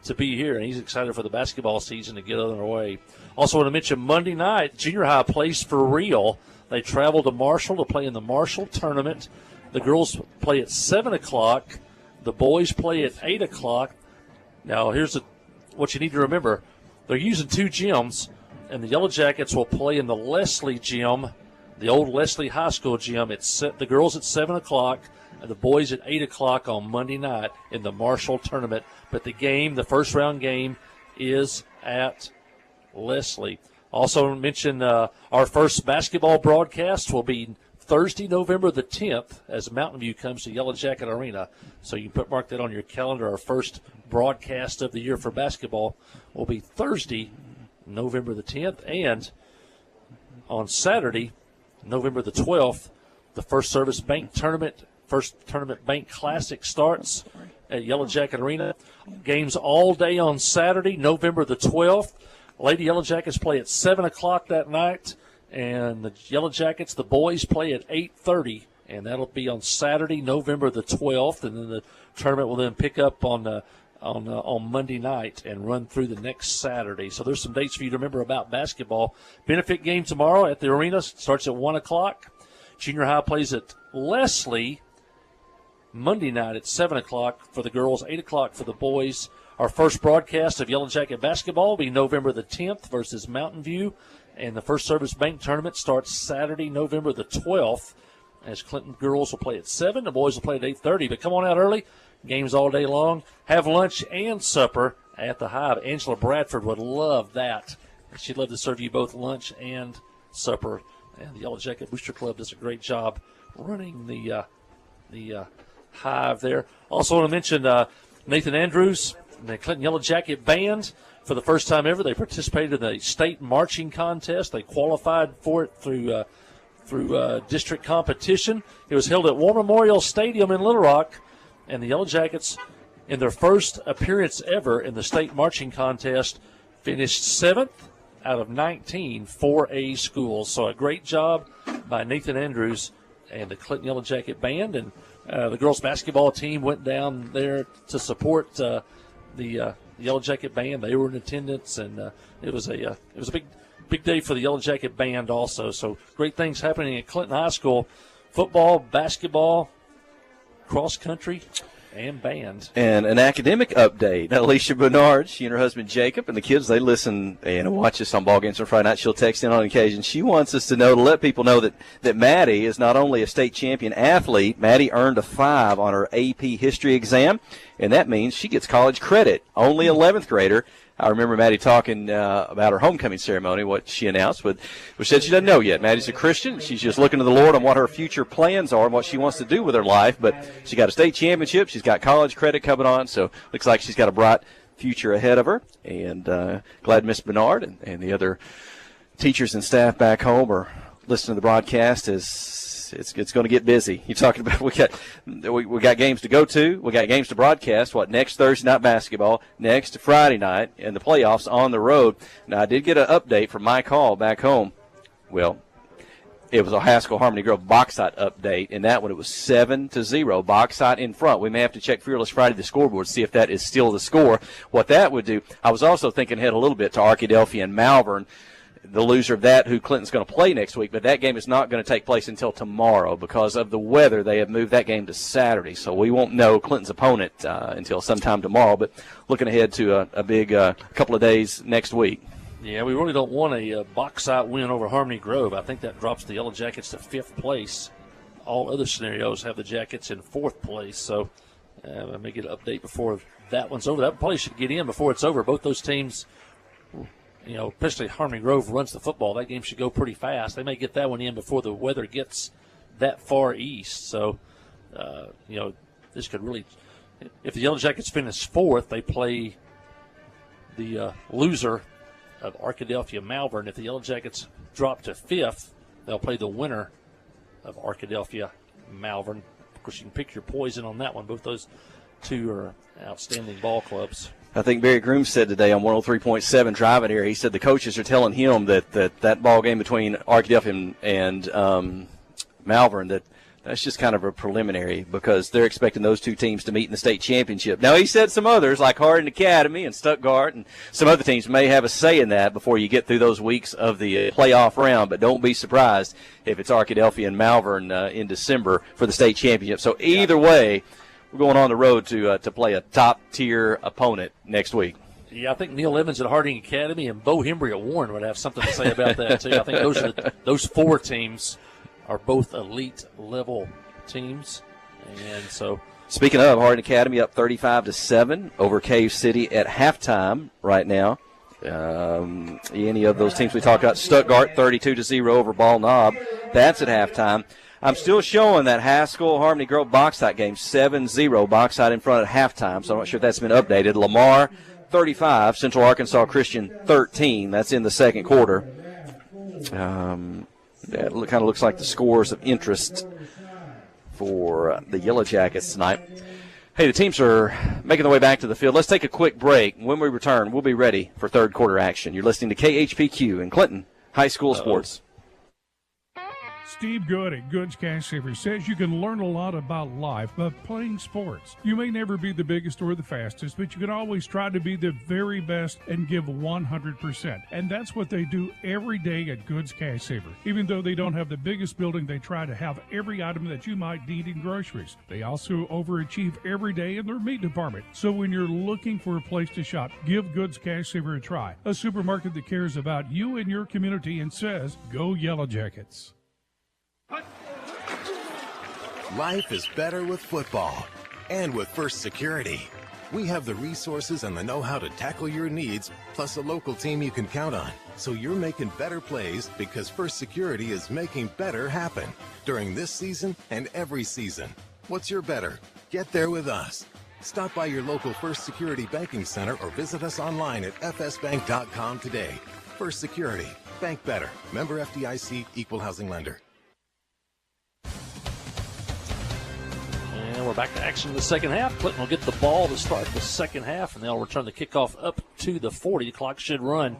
to be here, and he's excited for the basketball season to get underway. Also want to mention Monday night, junior high plays for real. They travel to Marshall to play in the Marshall tournament. The girls play at 7 o'clock. The boys play at 8 o'clock. Now, here's what you need to remember. They're using two gyms. and the Yellow Jackets will play in the Leslie gym, the old Leslie High School gym. The girls at 7 o'clock and the boys at 8 o'clock on Monday night in the Marshall tournament. But the first round game, is at Leslie. Also mention our first basketball broadcast will be Thursday, November the 10th, as Mountain View comes to Yellow Jacket Arena. So you can mark that on your calendar. Our first broadcast of the year for basketball will be Thursday, November the 10th. And on Saturday, November the 12th, the First Service Bank Tournament, First Tournament Bank Classic starts at Yellow Jacket Arena. Games all day on Saturday, November the 12th. Lady Yellow Jackets play at 7 o'clock that night, and the Yellow Jackets, the boys, play at 8:30, and that'll be on Saturday, November the 12th, and then the tournament will then pick up on Monday night and run through the next Saturday. So there's some dates for you to remember about basketball. Benefit game tomorrow at the arena starts at 1 o'clock. Junior high plays at Leslie Monday night at 7 o'clock for the girls, 8 o'clock for the boys. Our first broadcast of Yellow Jacket basketball will be November the 10th versus Mountain View, and the First Service Bank Tournament starts Saturday, November the 12th, as Clinton girls will play at 7. The boys will play at 8:30, but come on out early. Games all day long. Have lunch and supper at the Hive. Angela Bradford would love that. She'd love to serve you both lunch and supper. And the Yellow Jacket Booster Club does a great job running the Hive there. Also want to mention Nathan Andrews, the Clinton Yellow Jacket Band. For the first time ever, they participated in the state marching contest. They qualified for it through district competition. It was held at War Memorial Stadium in Little Rock, and the Yellow Jackets, in their first appearance ever in the state marching contest, finished 7th out of 19 4A schools. So a great job by Nathan Andrews and the Clinton Yellow Jacket Band. And the girls basketball team went down there to support the Yellow Jacket Band. They were in attendance, and it was a big day for the Yellow Jacket Band also. So great things happening at Clinton High School: football, basketball, cross country, and band. And an academic update. Alicia Bernard, she and her husband Jacob, and the kids, they listen and watch us on ball games on Friday night. She'll text in on occasion. She wants us to let people know that Maddie is not only a state champion athlete. Maddie earned a 5 on her AP history exam, and that means she gets college credit. Only 11th grader. I remember Maddie talking about her homecoming ceremony, what she announced, but said she doesn't know yet. Maddie's a Christian. She's just looking to the Lord on what her future plans are and what she wants to do with her life. But she got a state championship. She's got college credit coming on, so looks like she's got a bright future ahead of her. And glad Miss Bernard and the other teachers and staff back home are listening to the broadcast as it's going to get busy. You're talking about we got games to go to, we got games to broadcast. Next Thursday night basketball, next Friday night, and the playoffs on the road. Now I did get an update from Mike Hall back home. Well, it was a Haskell Harmony Grove Bauxite update, and that one it was 7-0. Bauxite in front. We may have to check Fearless Friday the scoreboard to see if that is still the score. What that would do, I was also thinking ahead a little bit to Arkadelphia and Malvern, the loser of that, who Clinton's going to play next week, but that game is not going to take place until tomorrow because of the weather. They have moved that game to Saturday, so we won't know Clinton's opponent until sometime tomorrow, but looking ahead to a big couple of days next week. Yeah, we really don't want a Bauxite win over Harmony Grove. I think that drops the Yellow Jackets to 5th place. All other scenarios have the Jackets in 4th place, so I may get an update before that one's over. That probably should get in before it's over. Both those teams, especially Harmony Grove runs the football. That game should go pretty fast. They may get that one in before the weather gets that far east. So, this could really – if the Yellow Jackets finish 4th, they play the loser of Arkadelphia Malvern. If the Yellow Jackets drop to 5th, they'll play the winner of Arkadelphia Malvern. Of course, you can pick your poison on that one. Both those two are outstanding ball clubs. I think Barry Groom said today on 103.7 driving here, he said the coaches are telling him that ball game between Arkadelphia and Malvern, that's just kind of a preliminary because they're expecting those two teams to meet in the state championship. Now, he said some others like Hardin Academy and Stuttgart and some other teams may have a say in that before you get through those weeks of the playoff round, but don't be surprised if it's Arkadelphia and Malvern in December for the state championship. So either way, we're going on the road to play a top-tier opponent next week. Yeah, I think Neil Evans at Harding Academy and Bo Hembry at Warren would have something to say about that, too. I think those 4 teams are both elite level teams. And so, speaking of, Harding Academy up 35-7 over Cave City at halftime right now. Any of those teams we talked about, Stuttgart 32-0 over Ball Knob. That's at halftime. I'm still showing that Haskell Harmony Grove Bauxite game 7-0 Bauxite in front at halftime, so I'm not sure if that's been updated. Lamar 35, Central Arkansas Christian 13. That's in the second quarter. That kind of looks like the scores of interest for the Yellow Jackets tonight. Hey, the teams are making their way back to the field. Let's take a quick break. When we return, we'll be ready for third quarter action. You're listening to KHPQ in Clinton High School Sports. Steve Good at Goods Cash Saver says you can learn a lot about life by playing sports. You may never be the biggest or the fastest, but you can always try to be the very best and give 100%. And that's what they do every day at Goods Cash Saver. Even though they don't have the biggest building, they try to have every item that you might need in groceries. They also overachieve every day in their meat department. So when you're looking for a place to shop, give Goods Cash Saver a try. A supermarket that cares about you and your community and says, go Yellow Jackets. Life is better with football. And with First Security. We have the resources and the know-how to tackle your needs, plus a local team you can count on. So you're making better plays because First Security is making better happen during this season and every season. What's your better? Get there with us. Stop by your local First Security Banking Center or visit us online at fsbank.com today. First Security. Bank better. Member FDIC, Equal Housing Lender. And we're back to action in the second half. Clinton will get the ball to start the second half, and they'll return the kickoff up to the 40. The clock should run,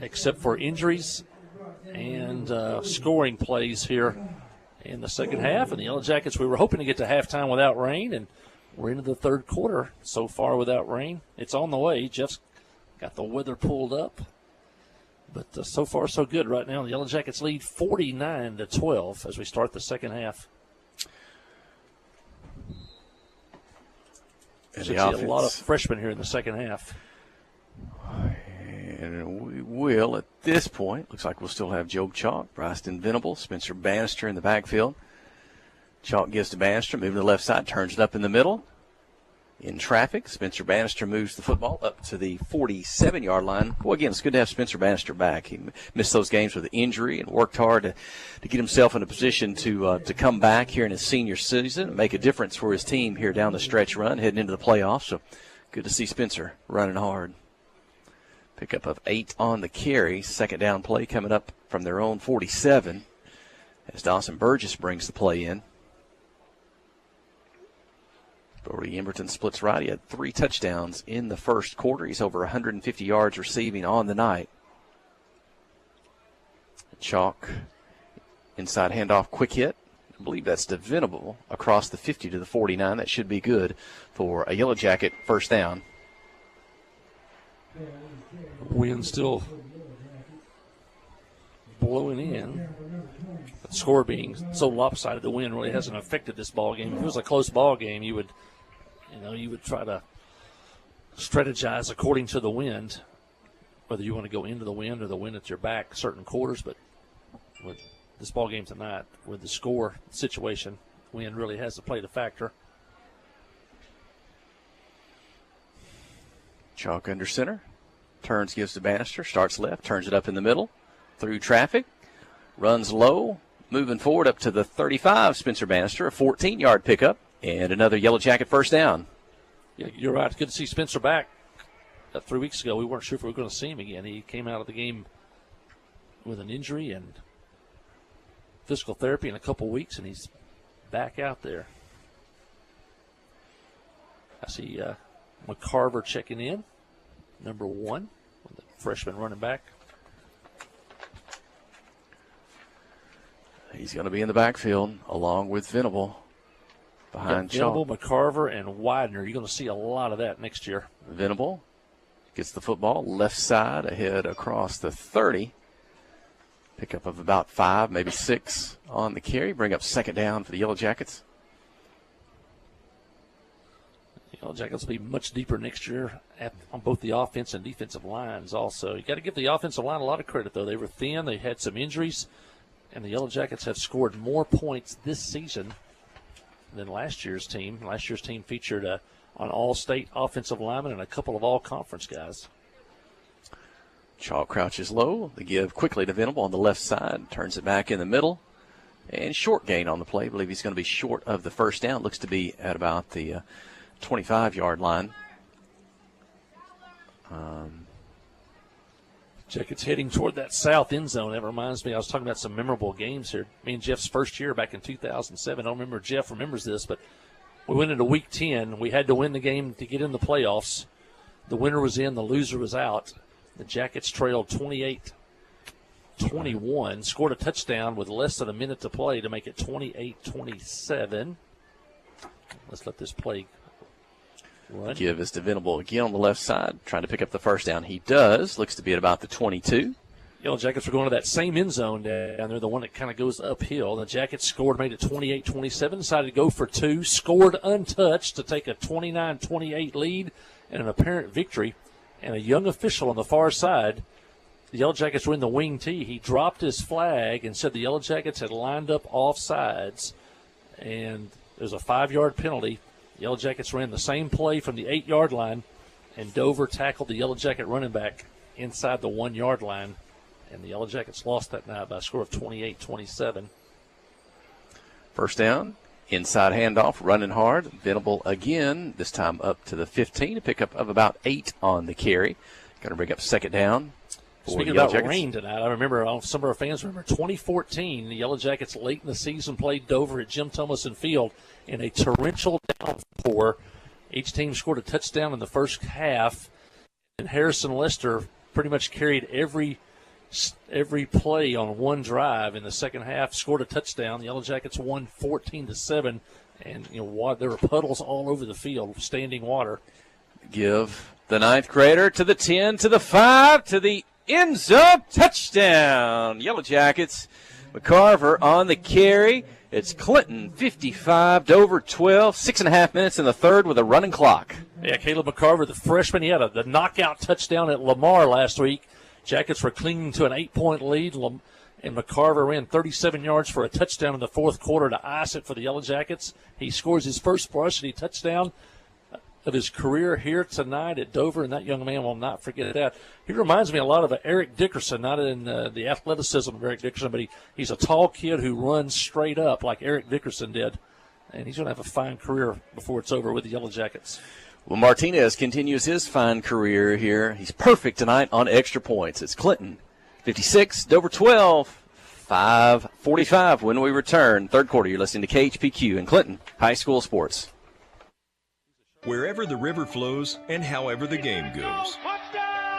except for injuries and scoring plays here in the second half. And the Yellow Jackets, we were hoping to get to halftime without rain, and we're into the third quarter so far without rain. It's on the way. Jeff's got the weather pulled up. But so far, so good right now. The Yellow Jackets lead 49-12 as we start the second half. And See a lot of freshmen here in the second half. And we will, at this point, looks like we'll still have Job Chalk, Bryson Venable, Spencer Bannister in the backfield. Chalk gives to Bannister, moving to the left side, turns it up in the middle. In traffic, Spencer Bannister moves the football up to the 47-yard line. Well, again, it's good to have Spencer Bannister back. He missed those games with injury and worked hard to get himself in a position to come back here in his senior season and make a difference for his team here down the stretch run, heading into the playoffs. So good to see Spencer running hard. Pickup of 8 on the carry. Second down play coming up from their own 47 as Dawson Burgess brings the play in. Brody Emberton splits right. He had 3 touchdowns in the first quarter. He's over 150 yards receiving on the night. Chalk, inside handoff, quick hit. I believe that's to Venable across the 50 to the 49. That should be good for a Yellow Jacket first down. Wind still blowing in. The score being so lopsided, the wind really hasn't affected this ball game. If it was a close ball game, you would try to strategize according to the wind, whether you want to go into the wind or the wind at your back certain quarters. But with this ball game tonight, with the score situation, wind really has to play the factor. Chalk under center. Turns, gives to Bannister. Starts left, turns it up in the middle. Through traffic. Runs low. Moving forward up to the 35, Spencer Bannister. A 14-yard pickup. And another Yellow Jacket first down. Yeah, you're right. It's good to see Spencer back. 3 weeks ago, we weren't sure if we were going to see him again. He came out of the game with an injury and physical therapy in a couple weeks, and he's back out there. I see McCarver checking in, number 1, the freshman running back. He's going to be in the backfield along with Venable behind Chalk. Venable, McCarver, and Widener. You're going to see a lot of that next year. Venable gets the football left side ahead across the 30. Pickup of about 5, maybe 6 on the carry. Bring up second down for the Yellow Jackets. Yellow Jackets will be much deeper next year on both the offense and defensive lines also. You got to give the offensive line a lot of credit, though. They were thin. They had some injuries, and the Yellow Jackets have scored more points this season than last year's team. Last year's team featured an all-state offensive lineman and a couple of all-conference guys. Chalk crouches low. The give quickly to Venable on the left side. Turns it back in the middle. And short gain on the play. I believe he's going to be short of the first down. Looks to be at about the 25-yard line. Jackets heading toward that south end zone. That reminds me, I was talking about some memorable games here. Me and Jeff's first year back in 2007. I don't remember if Jeff remembers this, but we went into Week 10. We had to win the game to get in the playoffs. The winner was in, the loser was out. The Jackets trailed 28-21, scored a touchdown with less than a minute to play to make it 28-27. Let's let this play run. Give is to Venable again on the left side, trying to pick up the first down. He does. Looks to be at about the 22. Yellow Jackets were going to that same end zone down there, the one that kind of goes uphill. The Jackets scored, made it 28-27, decided to go for two, scored untouched to take a 29-28 lead and an apparent victory. And a young official on the far side, the Yellow Jackets were in the wing tee. He dropped his flag and said the Yellow Jackets had lined up off sides, and there's a 5-yard penalty. The Yellow Jackets ran the same play from the 8-yard line, and Dover tackled the Yellow Jacket running back inside the 1-yard line, and the Yellow Jackets lost that night by a score of 28-27. First down. Inside handoff, running hard. Venable again, this time up to the 15, a pickup of about 8 on the carry. Going to bring up second down. Speaking about rain tonight, I remember some of our fans remember 2014, the Yellow Jackets late in the season played Dover at Jim Thomason Field in a torrential downpour. Each team scored a touchdown in the first half, and Harrison Lester pretty much carried every play on one drive in the second half, scored a touchdown. The Yellow Jackets won 14-7, and there were puddles all over the field, standing water. Give the ninth grader to the 10, to the 5, to the end zone, touchdown. Yellow Jackets, McCarver on the carry. It's Clinton 55, Dover 12, 6.5 minutes in the third with a running clock. Yeah, Caleb McCarver, the freshman, he had the knockout touchdown at Lamar last week. Jackets were clinging to an 8-point lead, and McCarver ran 37 yards for a touchdown in the fourth quarter to ice it for the Yellow Jackets. He scores his first varsity touchdown of his career here tonight at Dover, and that young man will not forget that. He reminds me a lot of Eric Dickerson, not in the athleticism of Eric Dickerson, but he's a tall kid who runs straight up like Eric Dickerson did, and he's going to have a fine career before it's over with the Yellow Jackets. Well, Martinez continues his fine career here. He's perfect tonight on extra points. It's Clinton 56, Dover 12, 5:45 when we return. Third quarter, you're listening to KHPQ in Clinton High School Sports. Wherever the river flows and however the game goes.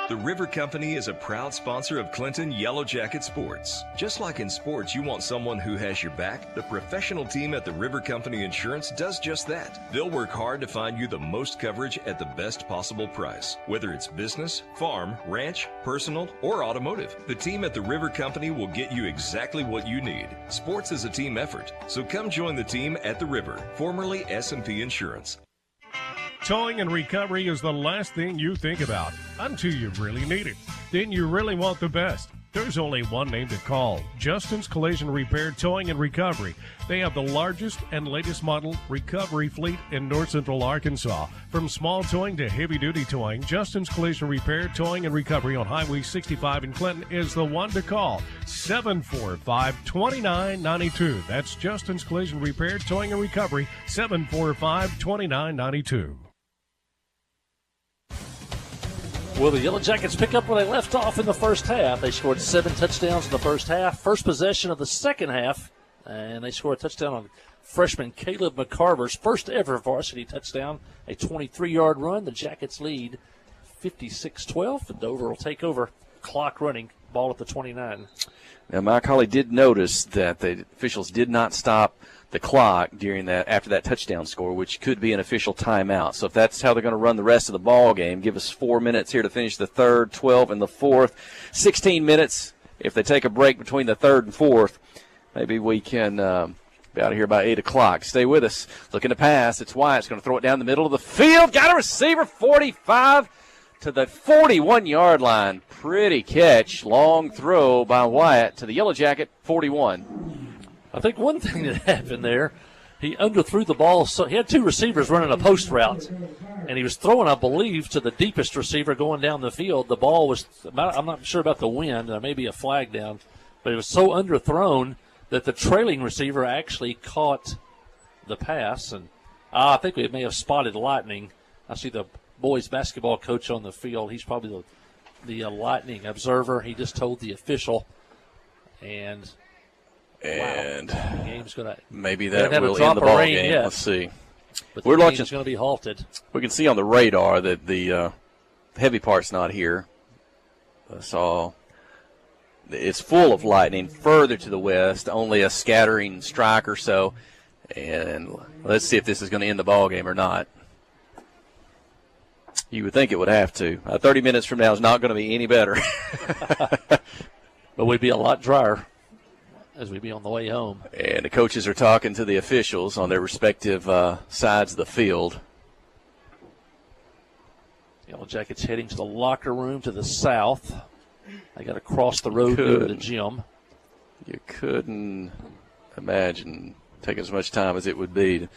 The River Company is a proud sponsor of Clinton Yellow Jacket Sports. Just like in sports, you want someone who has your back. The professional team at the River Company Insurance does just that. They'll work hard to find you the most coverage at the best possible price. Whether it's business, farm, ranch, personal, or automotive, the team at the River Company will get you exactly what you need. Sports is a team effort, so come join the team at the River, formerly S&P Insurance. Towing and recovery is the last thing you think about until you really need it. Then you really want the best. There's only one name to call, Justin's Collision Repair Towing and Recovery. They have the largest and latest model recovery fleet in North Central Arkansas. From small towing to heavy-duty towing, Justin's Collision Repair Towing and Recovery on Highway 65 in Clinton is the one to call, 745-2992. That's Justin's Collision Repair Towing and Recovery, 745-2992. Well, the Yellow Jackets pick up where they left off in the first half. They scored 7 touchdowns in the first half. First possession of the second half, and they scored a touchdown on freshman Caleb McCarver's first ever varsity touchdown, a 23-yard run. The Jackets lead 56-12, and Dover will take over. Clock running, ball at the 29. Now, Mike Hawley did notice that the officials did not stop the clock during that after that touchdown score, which could be an official timeout. So if that's how they're going to run the rest of the ball game, give us 4 minutes here to finish the third, 12 in the fourth, 16 minutes. If they take a break between the third and fourth, maybe we can Be out of here by 8 o'clock. Stay with us. Looking to pass. It's Wyatt. It's going to throw it down the middle of the field. Got a receiver, 45 to the 41-yard line. Pretty catch. Long throw by Wyatt to the Yellow Jacket, 41. I think one thing that happened there, he underthrew the ball. So he had two receivers running a post route, and he was throwing, I believe, to the deepest receiver going down the field. The ball was, I'm not sure about the wind. There may be a flag down, but it was so underthrown that the trailing receiver actually caught the pass. And I think we may have spotted lightning. I see the boys basketball coach on the field. He's probably the lightning observer. He just told the official, and wow, the game's going to maybe that will end the ball game. Yet, let's see. But We're the watching. game's going to be halted. We can see on the radar that the heavy part's not here. So it's full of lightning further to the west, only a scattering strike or so. And let's see if this is going to end the ball game or not. You would think it would have to. 30 minutes from now is not going to be any better. But we'd be a lot drier as we'd be on the way home. And the coaches are talking to the officials on their respective sides of the field. Yellow Jackets heading to the locker room to the south. They got to cross the road to go to the gym. You couldn't imagine taking as much time as it would be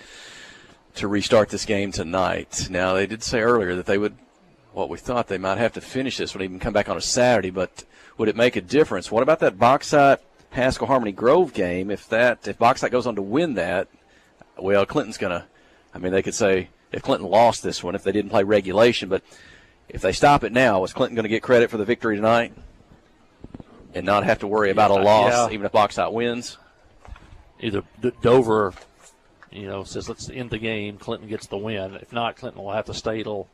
to restart this game tonight. Now, they did say earlier that they would, we thought they might have to finish this one, even come back on a Saturday, but would it make a difference? What about that Bauxite Haskell Harmony Grove game? If Bauxite goes on to win that, well, Clinton's going to, they could say if Clinton lost this one, if they didn't play regulation, but if they stop it now, is Clinton going to get credit for the victory tonight and not have to worry about a loss, even if Bauxite wins? Either Dover, says let's end the game, Clinton gets the win. If not, Clinton will have to stay till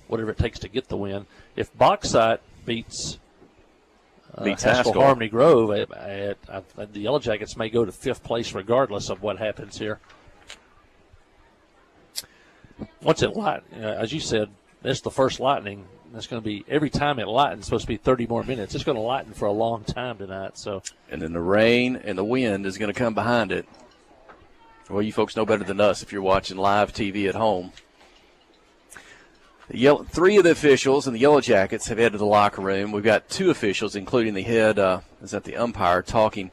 whatever it takes to get the win. If Bauxite beats Haskell Harmony Grove, the Yellow Jackets may go to 5th place regardless of what happens here. Once it lightens, as you said, that's the first lightning. That's going to be, every time it lightens, it's supposed to be 30 more minutes. It's going to lighten for a long time tonight. So, and then the rain and the wind is going to come behind it. Well, you folks know better than us if you're watching live TV at home. 3 of the officials in the Yellow Jackets have headed to the locker room. We've got 2 officials, including the head, the umpire, talking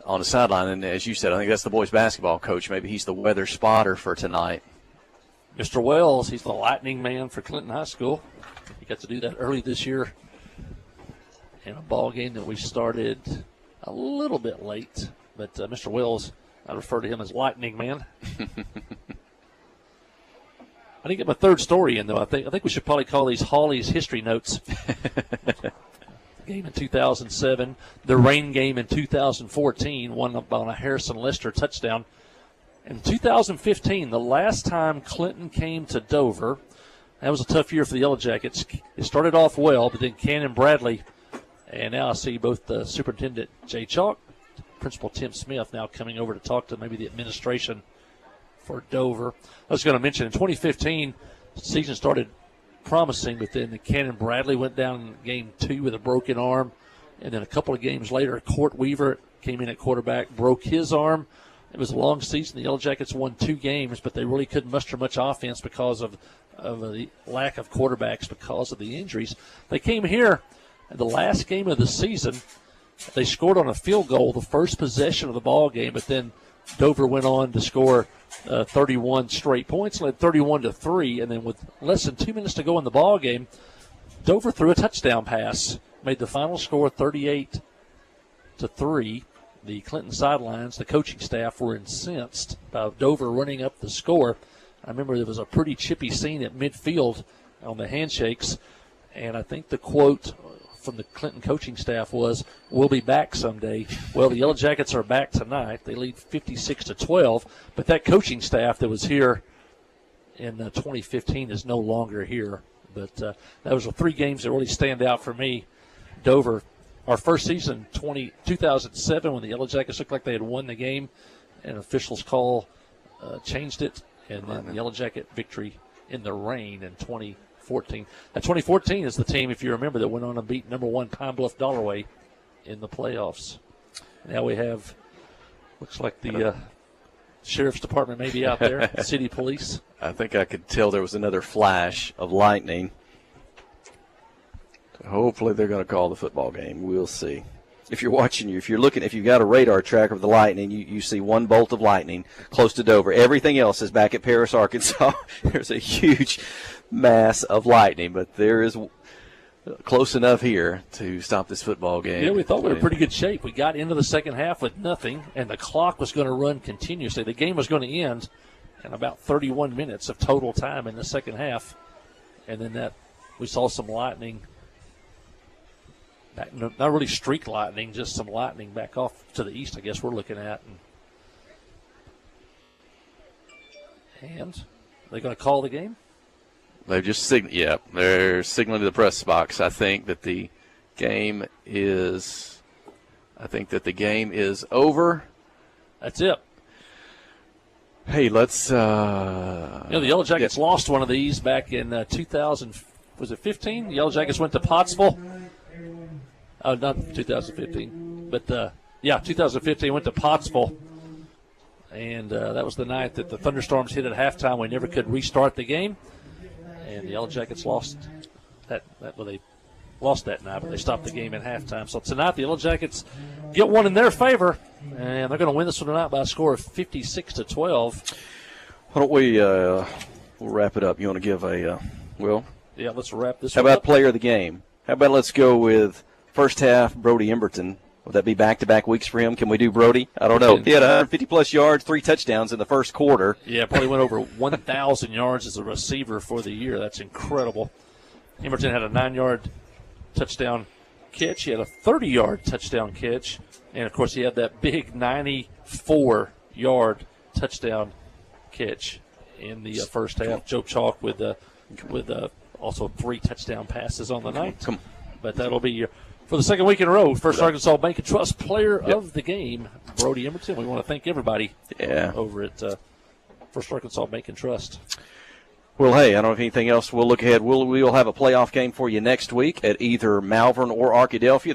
on the sideline. And as you said, I think that's the boys basketball coach. Maybe he's the weather spotter for tonight. Mr. Wells, he's the lightning man for Clinton High School. He got to do that early this year in a ball game that we started a little bit late. But Mr. Wells, I refer to him as lightning man. I didn't get my third story in, though. I think we should probably call these Hawley's history notes. Game in 2007, the rain game in 2014, won on a Harrison Lester touchdown. In 2015, the last time Clinton came to Dover, that was a tough year for the Yellow Jackets. It started off well, but then Cannon Bradley, and now I see both the Superintendent Jay Chalk, Principal Tim Smith now coming over to talk to maybe the administration for Dover. I was going to mention in 2015, the season started promising, but then Cannon Bradley went down in game 2 with a broken arm, and then a couple of games later, Court Weaver came in at quarterback, broke his arm. It was a long season. The Yellow Jackets won 2 games, but they really couldn't muster much offense because of the lack of quarterbacks because of the injuries. They came here, and the last game of the season, they scored on a field goal the first possession of the ball game, but then Dover went on to score 31 straight points, led 31-3, and then with less than 2 minutes to go in the ball game, Dover threw a touchdown pass, made the final score 38-3. The Clinton sidelines, the coaching staff were incensed by Dover running up the score. I remember there was a pretty chippy scene at midfield on the handshakes, and I think the quote from the Clinton coaching staff was, "We'll be back someday." Well, the Yellow Jackets are back tonight. They lead 56-12, but that coaching staff that was here in 2015 is no longer here. But that was 3 games that really stand out for me. Dover, our first season, 2007, when the Yellow Jackets looked like they had won the game, and officials' call changed it, and then the Yellow Jacket victory in the rain in 2014. Now, 2014 is the team, if you remember, that went on and beat number 1 Pine Bluff Dollarway in the playoffs. Now we have, looks like the Sheriff's Department may be out there, city police. I think I could tell there was another flash of lightning. Hopefully they're going to call the football game. We'll see. If you're watching, if you've got a radar tracker of the lightning, you see one bolt of lightning close to Dover. Everything else is back at Paris, Arkansas. There's a huge mass of lightning, but there is close enough here to stop this football game. Yeah, we thought we were in pretty good shape. We got into the second half with nothing, and the clock was going to run continuously. The game was going to end in about 31 minutes of total time in the second half, and then we saw some lightning. Not really streak lightning, just some lightning back off to the east, I guess we're looking at. And they're going to call the game? They've just they're signaling to the press box. I think that the game is over. That's it. Hey, let's the Yellow Jackets lost one of these back in 2000. Was it 15? The Yellow Jackets went to Pottsville. Oh, not 2015, but 2015 went to Pottsville, and that was the night that the thunderstorms hit at halftime. We never could restart the game, and the Yellow Jackets lost that. They lost that night, but they stopped the game at halftime. So tonight the Yellow Jackets get one in their favor, and they're going to win this one tonight by a score of 56-12. Why don't we we'll wrap it up? You want to give a Yeah, let's wrap this. How one about up. player of the game? How about let's go with first half, Brody Emberton. Would that be back-to-back weeks for him? Can we do Brody? I don't know. He had 150-plus yards, 3 touchdowns in the first quarter. Yeah, probably went over 1,000 yards as a receiver for the year. That's incredible. Emberton had a 9-yard touchdown catch. He had a 30-yard touchdown catch. And, of course, he had that big 94-yard touchdown catch in the first half. Joe Chalk with also 3 touchdown passes on the night. But that'll be for the second week in a row, First Arkansas Bank and Trust player of the game, Brody Emberton. We want to thank everybody over at First Arkansas Bank and Trust. Well, hey, I don't have anything else. We'll look ahead. We'll have a playoff game for you next week at either Malvern or Arkadelphia.